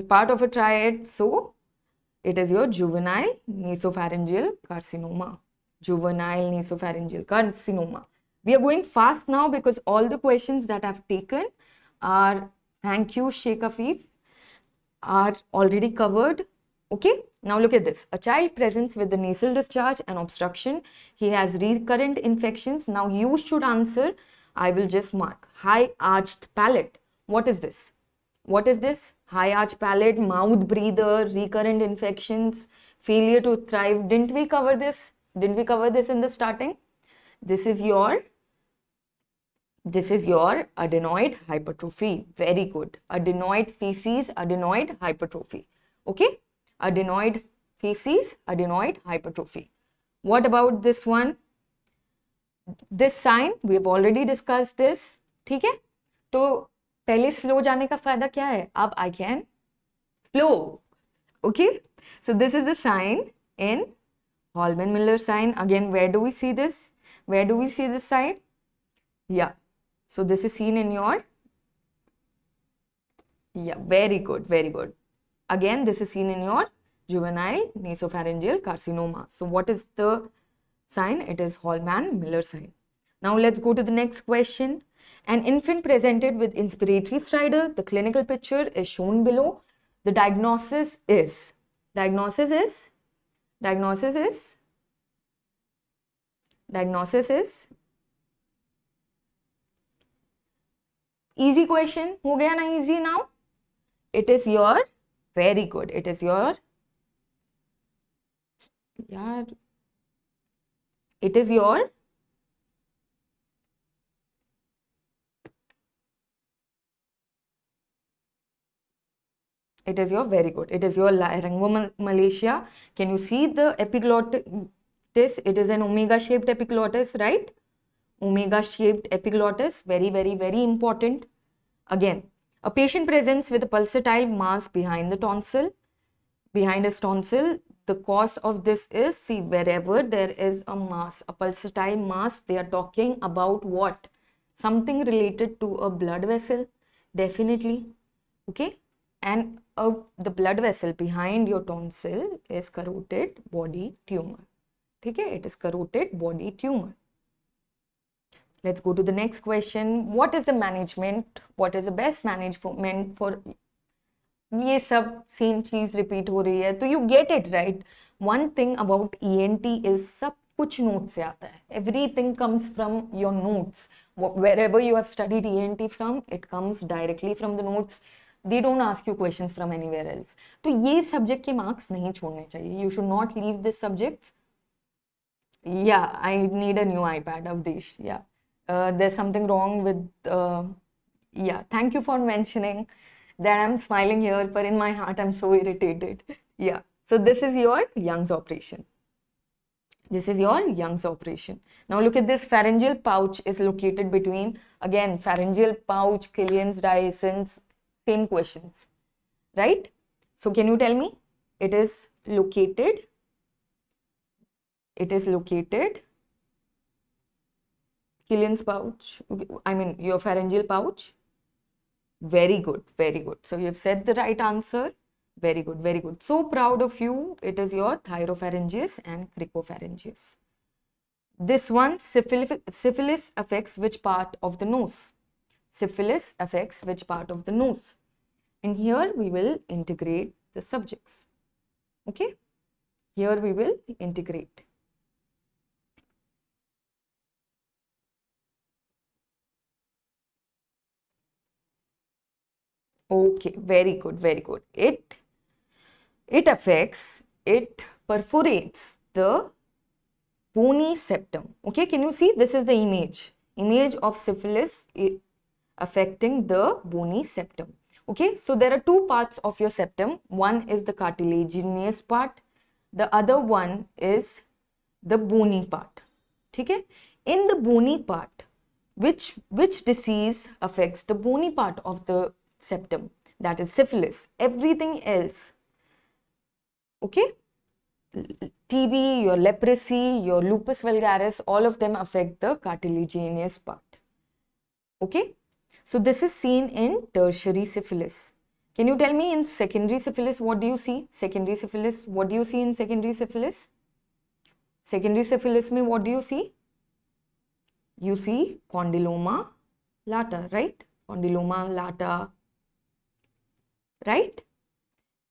part of a triad. So It is your juvenile nasopharyngeal carcinoma. Juvenile nasopharyngeal carcinoma. We are going fast now because all the questions that I've taken are, thank you Sheikh Afif, are already covered. Okay, now look at this. A child presents with the nasal discharge and obstruction. He has recurrent infections. Now you should answer. I will just mark. High arched palate. What is this? What is this? High arch palate, mouth breather, recurrent infections, failure to thrive. Didn't we cover this? Didn't we cover this in the starting? This is your adenoid hypertrophy. Very good. Adenoid feces, adenoid hypertrophy. Okay? Adenoid feces, adenoid hypertrophy. What about this one? This sign, we have already discussed this. ठीक है? तो पहले slow जाने का फायदा क्या है? अब I can flow. Okay? So this is the sign in Hallman-Miller sign. Again, where do we see this? Where do we see this sign? Yeah. So this is seen in your, yeah, very good, very good. Again, this is seen in your juvenile nasopharyngeal carcinoma. So what is the sign? It is Hallman-Miller sign. Now let's go to the next question. An infant presented with inspiratory stridor. The clinical picture is shown below. The diagnosis is easy question. हो गया ना easy now? It is your, very good. It is your, यार, it is your very good. It is your laryngomalacia. Can you see the epiglottis? It is an omega shaped epiglottis, right? Omega shaped epiglottis. Very, very, very important. Again, a patient presents with a pulsatile mass behind the tonsil. Behind his tonsil. The cause of this is, see, wherever there is a mass, a pulsatile mass, they are talking about what? Something related to a blood vessel, definitely. Okay? And the blood vessel behind your tonsil is carotid body tumor. Okay? It is carotid body tumor. Let's go to the next question. What is the management? What is the best management for ये सब same चीज repeat हो रही है तो you get it right one thing about ENT is सब कुछ note से आता है everything comes from your notes wherever you have studied ENT from it comes directly from the notes they don't ask you questions from anywhere else तो ये subject के marks नहीं छोड़ने चाहिए you should not leave this subjects yeah I need a new iPad Avdesh yeah there's something wrong with yeah thank you for mentioning that I'm smiling here, but in my heart I'm so irritated. Yeah. So this is your Young's operation. This is your Young's operation. Now look at this. Pharyngeal pouch is located between, again, pharyngeal pouch, Killian's dehiscence, same questions, right? So can you tell me? It is located. Killian's pouch. I mean your pharyngeal pouch. Very good, very good. So you have said the right answer. Very good, very good. So proud of you. It is your thyropharyngeus and cricopharyngeus. This one, syphilis affects which part of the nose? Syphilis affects which part of the nose? And here we will integrate the subjects. Okay? Here we will integrate. Okay, very good, very good. It perforates the bony septum. Okay, can you see? This is the image of syphilis affecting the bony septum. Okay, so there are two parts of your septum. One is the cartilaginous part. The other one is the bony part. Okay, in the bony part, which disease affects the bony part of the septum? That is syphilis. Everything else, okay, TB, your leprosy, your lupus vulgaris, all of them affect the cartilaginous part. Okay, so this is seen in tertiary syphilis. Can you tell me in secondary syphilis, what do you see? Secondary syphilis, what do you see in secondary syphilis? Secondary syphilis mein what do you see? You see condyloma lata, right? Condyloma lata, right?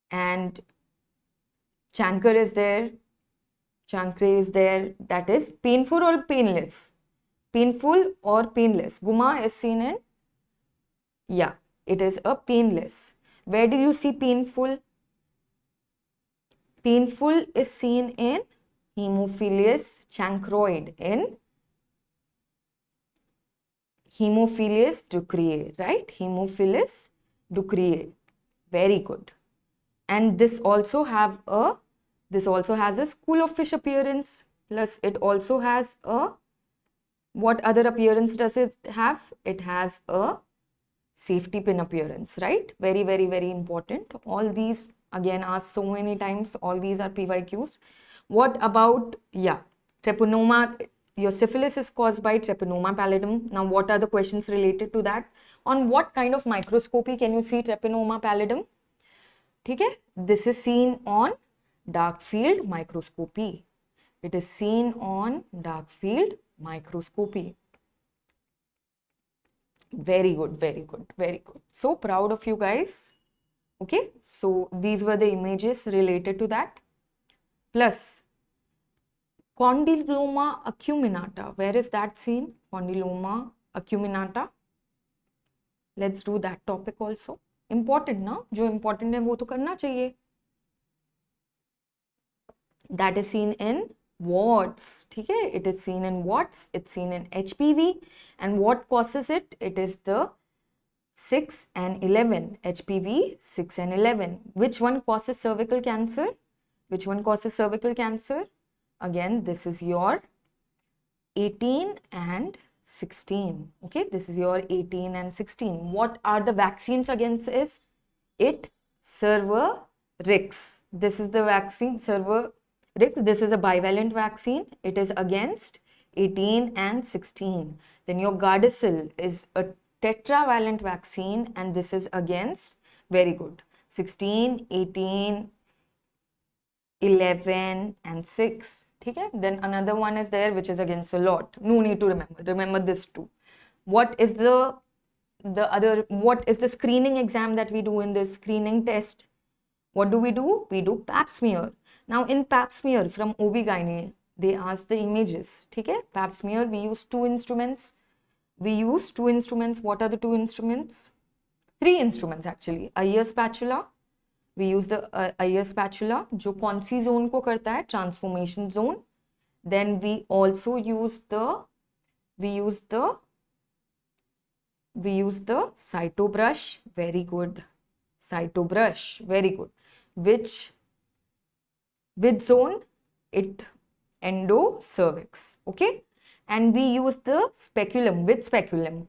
And chancre is there. Chancre is there. That is painful or painless? Painful or painless? Guma is seen in, yeah, it is a painless. Where do you see painful? Painful is seen in Haemophilus chancroid, in Haemophilus ducreae, right? Haemophilus ducreae. Very good. And this also has a school of fish appearance, plus it also has a, what other appearance does it have? It has a safety pin appearance, right? Very, very, very important. All these again asked so many times. All these are PYQs. What about, yeah, treponoma? Your syphilis is caused by treponoma pallidum. Now, what are the questions related to that? On what kind of microscopy can you see treponoma pallidum? Okay, this is seen on dark field microscopy. It is seen on dark field microscopy. Very good, very good, very good. So proud of you guys. Okay, so these were the images related to that. Plus, condyloma acuminata. Where is that seen? Condyloma acuminata. Let's do that topic also. Important ना, जो important है वो तो करना चाहिए. That is seen in warts. ठीक है? It is seen in warts. It's seen in HPV. And what causes it? It is the 6 and 11. HPV 6 and 11. Which one causes cervical cancer? Which one causes cervical cancer? Again, this is your 18 and 16. Okay, this is your 18 and 16. What are the vaccines against is it? Cervarix. This is the vaccine, Cervarix. This is a bivalent vaccine. It is against 18 and 16. Then your Gardasil is a tetravalent vaccine, and this is against, very good, 16, 18, 11 and 6. Okay? Then another one is there which is against a lot. No need to remember. Remember this too. What is the screening exam that we do in this screening test? What do? We do pap smear. Now in pap smear from OB-GYN, they ask the images. Okay? Pap smear, we use two instruments. What are the two instruments? Three instruments actually. Eyer spatula. We use the Eyer spatula, जो कौन सी zone को करता है? Transformation zone. Then we also use the cytobrush. Very good. Cytobrush. Very good. Which zone? It endocervix. Okay. And we use the speculum. Which speculum?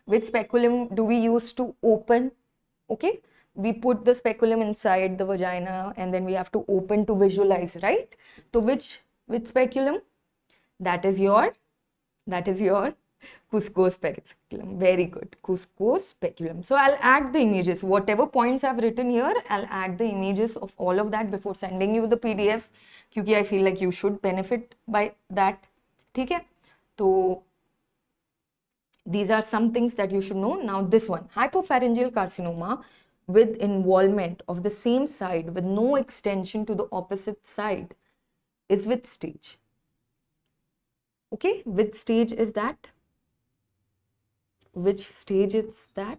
Which speculum do we use to open? Okay. We put the speculum inside the vagina and then we have to open to visualize, right? So which speculum? That is your Cusco speculum. Very good. Cusco speculum. So I'll add the images. Whatever points I've written here, I'll add the images of all of that before sending you the PDF, because I feel like you should benefit by that. Okay? So these are some things that you should know. Now this one, hypopharyngeal carcinoma with involvement of the same side with no extension to the opposite side is which stage? Okay, which stage is that? Which stage is that?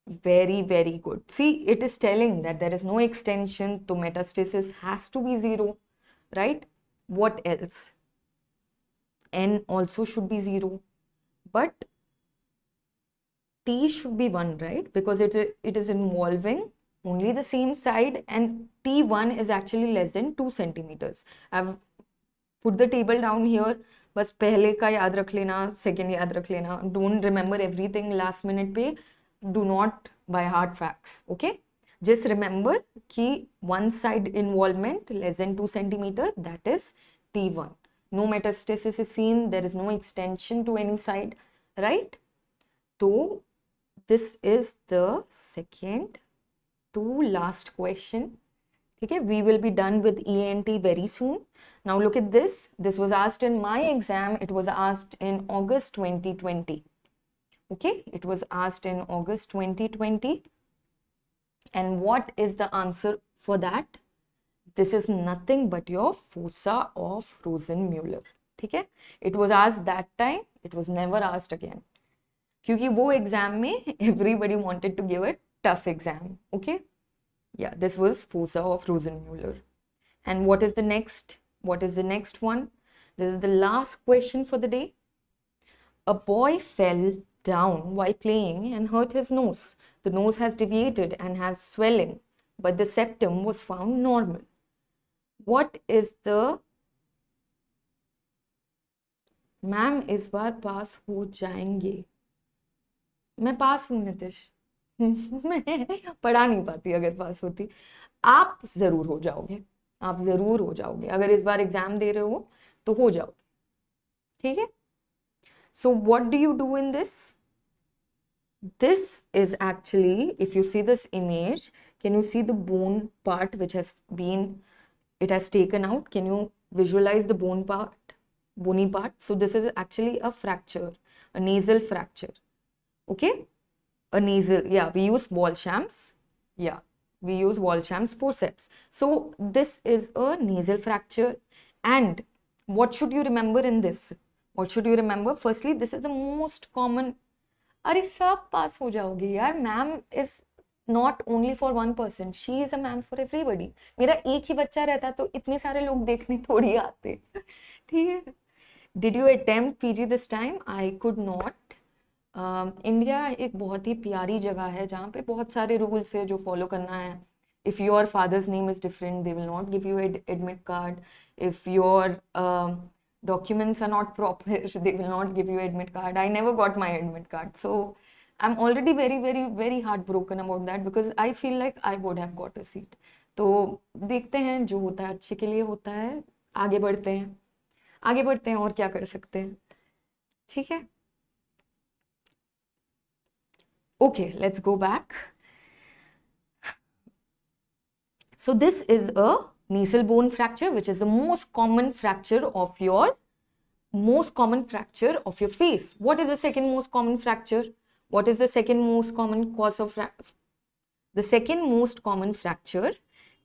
Very, very good. See, it is telling that there is no extension, so metastasis has to be 0, right? What else? N also should be 0. But T should be 1, right? Because it is involving only the same side, and T1 is actually less than 2 centimeters. I've put the table down here. बस पहले का याद रख लेना, second याद रख लेना. Don't remember everything last minute पे. Do not by heart facts. Okay? Just remember कि one side involvement less than 2 centimeter, that is T1. No metastasis is seen. There is no extension to any side. right? So this is the second to last question. Okay, we will be done with ENT very soon. Now look at this. This was asked in my exam. It was asked in August 2020. Okay, it was asked in August 2020. And what is the answer for that? This is nothing but your fossa of Rosenmuller. ठीक है? It was asked that time. It was never asked again. क्योंकि वो exam में everybody wanted to give a tough exam. Okay? Yeah, this was fossa of Rosenmuller. And what is the next? What is the next one? This is the last question for the day. A boy fell down while playing and hurt his nose. The nose has deviated and has swelling, but the septum was found normal. What is the... ma'am इस बार पास हो जाएंगे. मैं पास हूँ नितिश. मैं पढ़ा नहीं पाती. अगर पास होती आप जरूर हो जाओगे. आप जरूर हो जाओगे. अगर इस बार एग्जाम दे रहे हो तो हो जाओगे. ठीक है? So what do you do in this? This is actually, if you see this image, can you see the bone part which has been, it has taken out? Can you visualize the bone part, bony part? So this is actually a fracture, a nasal fracture. Okay? A nasal, yeah, we use Walsham's. Yeah, we use Walsham's forceps. So this is a nasal fracture. And what should you remember in this? What should you remember? Firstly, this is the most common. अरे सब पास हो जाओगे यार. Ma'am is not only for one person, she is a ma'am for everybody. मेरा एक ही बच्चा रहता तो इतने सारे लोग देखने थोड़ी आते. ठीक है? Did you attempt PG this time? I could not. India एक बहुत ही प्यारी जगह है जहाँ पे बहुत सारे रूल्स है जो फॉलो करना है. If your father's name is different, they will not give you an admit card. If your documents are not proper, they will not give you admit card. I never got my admit card. So I'm already very, very, very heartbroken about that because I feel like I would have got a seat. तो देखते हैं, जो होता है अच्छे के लिए होता है. आगे बढ़ते हैं. आगे बढ़ते हैं और क्या कर सकते हैं. ठीक है? Okay, let's go back. So this is a nasal bone fracture, which is the most common fracture of your face. What is the second most common fracture? What is the second most common cause of fracture? The second most common fracture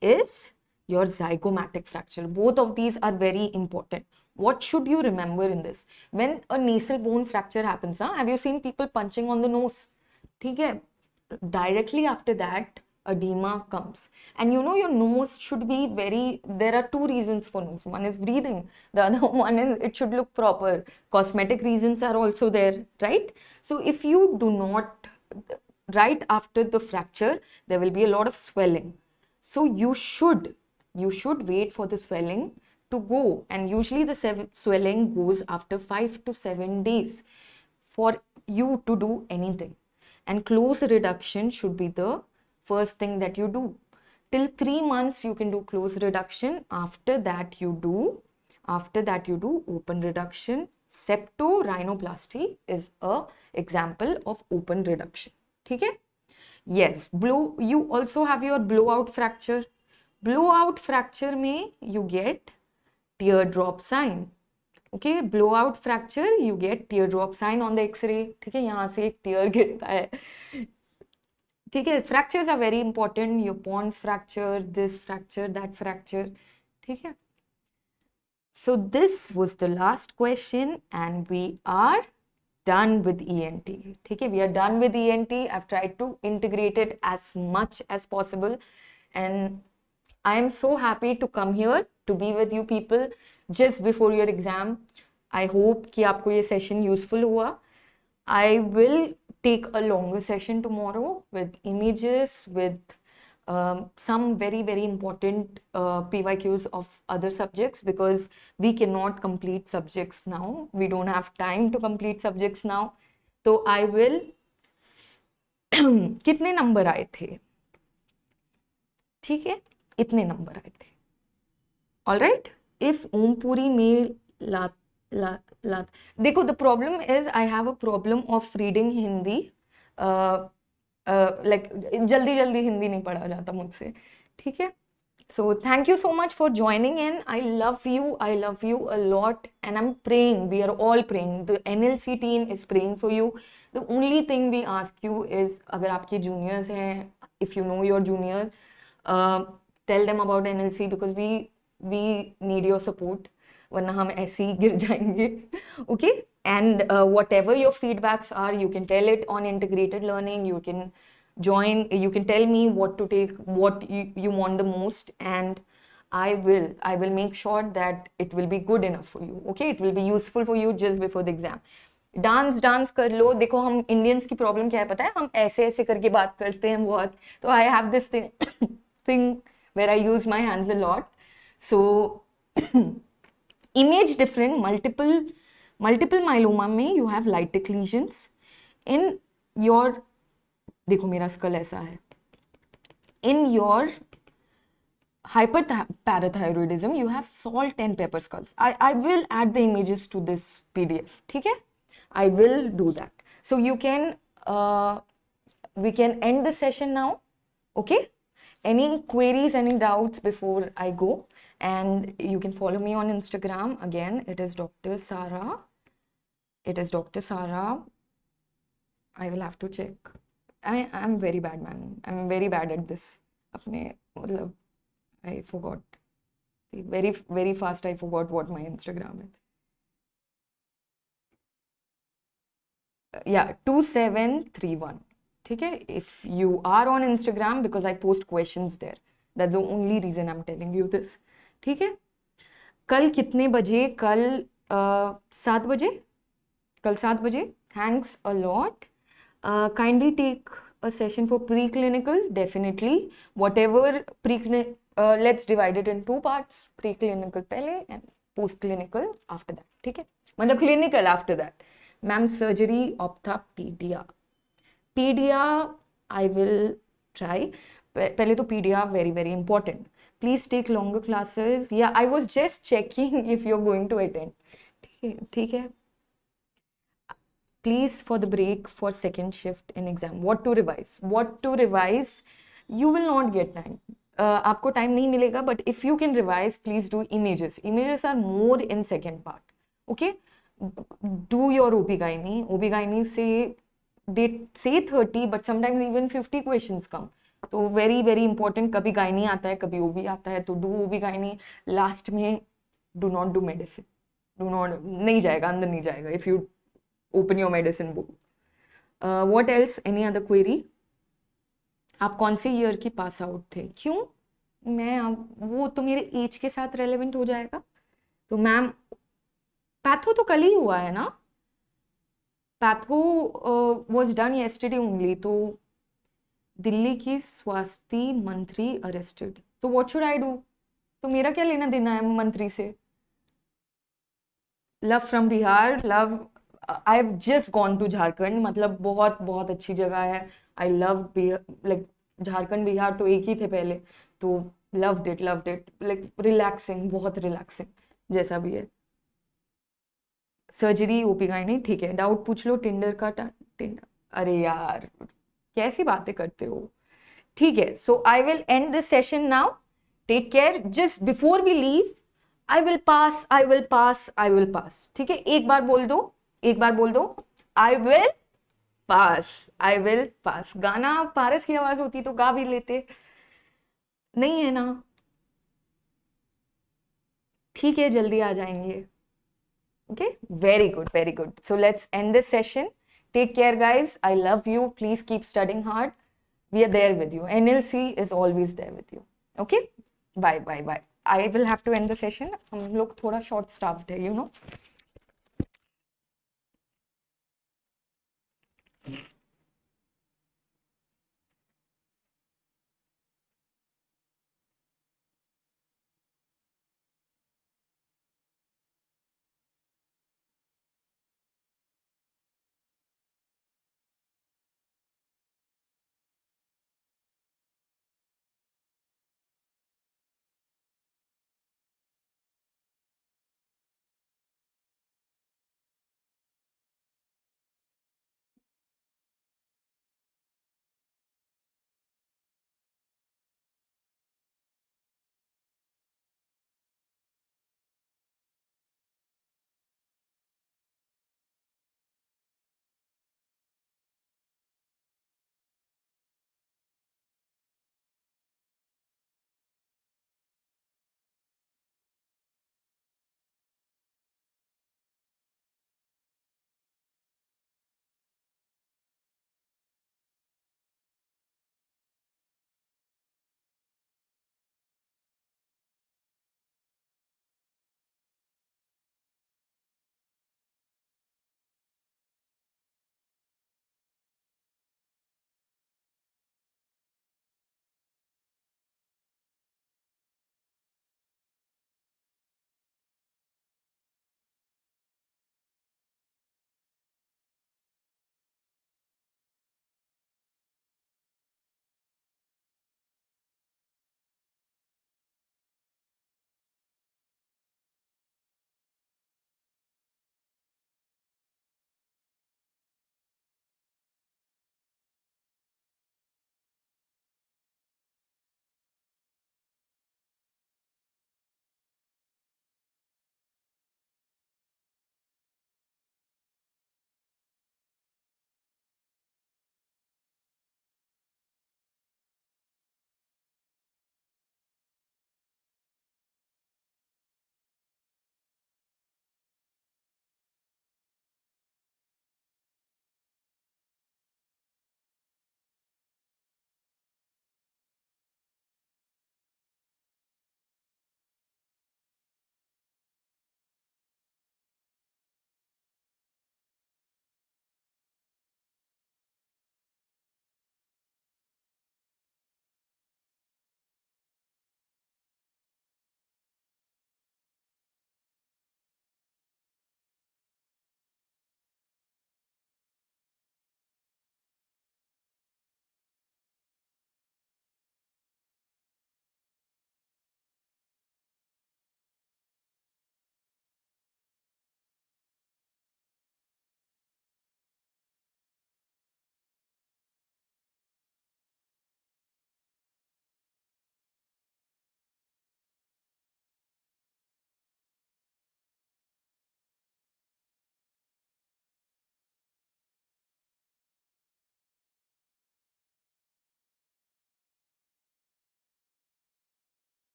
is your zygomatic fracture. Both of these are very important. What should you remember in this? When a nasal bone fracture happens, have you seen people punching on the nose? ठीक है? Directly after that, edema comes, and you know your nose should be very, there are two reasons for nose. One is breathing, the other one is it should look proper. Cosmetic reasons are also there, right? So if you do not, right after the fracture, there will be a lot of swelling. So you should wait for the swelling to go, and usually the swelling goes after 5 to 7 days for you to do anything. And close reduction should be the first thing that you do. Till 3 months you can do close reduction. After that you do open reduction. Septorhinoplasty is a example of open reduction. Okay? Yes, you also have your blowout fracture. Blowout fracture mein you get teardrop sign. Okay, blowout fracture, you get teardrop sign on the x-ray. ठीक है? यहाँ से एक tear गिरता है. ठीक है? Fractures are very important. Your Pons fracture, this fracture, that fracture. ठीक है? So this was the last question, and we are done with ENT. ठीक है? We are done with ENT. I've tried to integrate it as much as possible, and I am so happy to come here to be with you people just before your exam. I hope कि आपको ये session useful हुआ. I will take a longer session tomorrow with images, with some very, very important PYQs of other subjects, because we cannot complete subjects now. We don't have time to complete subjects now. So I will कितने number आए थे? ठीक है? इतने number आए थे. All right? If Ompuri mail लात देखो, the problem is I have a problem of reading Hindi, like जल्दी जल्दी हिंदी नहीं पढ़ा जाता मुझसे, ठीक है. So thank you so much for joining in. I love you a lot, and I'm praying, we are all praying, the NLC team is praying for you. The only thing we ask you is, अगर आपके juniors हैं, if you know your juniors, tell them about NLC, because we need your support, वरना हम ऐसे ही गिर जाएंगे. Okay, and whatever your feedbacks are, you can tell it on integrated learning. You can join, you can tell me what to take, what you want the most, and I will make sure that it will be good enough for you. Okay, it will be useful for you just before the exam. Dance कर लो. देखो, हम Indians की problem क्या है पता है, हम ऐसे ऐसे करके बात करते हैं बहुत. तो I have this thing where I use my hands a lot. So image different, multiple myeloma में you have lytic lesions in your, देखो मेरा स्कल ऐसा है, in your hyperparathyroidism you have salt and pepper skulls. I will add the images to this PDF, ठीक है, I will do that. So you can we can end the session now. Okay, any queries, any doubts before I go? And you can follow me on Instagram. Again, it is Dr. SARA. I will have to check. I'm very bad, man. I'm very bad at this. I forgot. Very, very fast I forgot what my Instagram is. Yeah, 2731. ठीक है? If you are on Instagram, because I post questions there. That's the only reason I'm telling you this. ठीक है? कल कितने बजे? कल 7 बजे? कल 7 बजे? Thanks a lot. Kindly take a session for preclinical, definitely. Whatever preclinical, let's divide it in 2 parts. Preclinical पहले and postclinical after that. ठीक है? मतलब clinical after that. Ma'am, surgery, optha, pedia. Pedia, I will try. पहले तो pedia very, very important. Please take longer classes. Yeah, I was just checking if you're going to attend. ठीक है? Please, for the break for second shift in exam, what to revise, you will not get time. आपको time नहीं मिलेगा, but if you can revise, please do images are more in second part. Okay, do your OB-GYN से they say 30, but sometimes even 50 questions come. तो very, very important. कभी gynae आता है, कभी OB आता है, तो do OB-GYN. Last में do not do medicine. नहीं जाएगा, अंदर नहीं जाएगा if you open your medicine book. What else? Any other query? आप कौन से ईयर की पास आउट थे? क्यों? मैं वो तो मेरे एज के साथ रेलेवेंट हो जाएगा. तो मैम, पैथो तो कल ही हुआ है ना? Patho was done yesterday only. तो दिल्ली की स्वास्थ्य मंत्री अरेस्टेड. तो what should I do? तो मेरा क्या लेना देना है मंत्री से? Love from Bihar, love. I have just gone to Jharkhand. मतलब बहुत बहुत अच्छी जगह है. I love like Jharkhand Bihar तो एक ही थे पहले. तो loved it लाइक रिलैक्सिंग, बहुत रिलैक्सिंग जैसा भी है. सर्जरी OB-GYN ठीक है. डाउट पूछ लो. टिंडर का टिंडर. अरे यार कैसी बातें करते हो. ठीक है. So I will end this session now. Take care. Just before we leave, I will pass. ठीक है, एक बार बोल दो. I will pass. गाना पारस की आवाज होती तो गा भी लेते. नहीं है ना? ठीक है, जल्दी आ जाएंगे. Okay, very good. So let's end this session. Take care, guys. I love you. Please keep studying hard. We are there with you. NLC is always there with you. Okay, bye. I will have to end the session. हम लोग थोड़ा short staffed है, you know.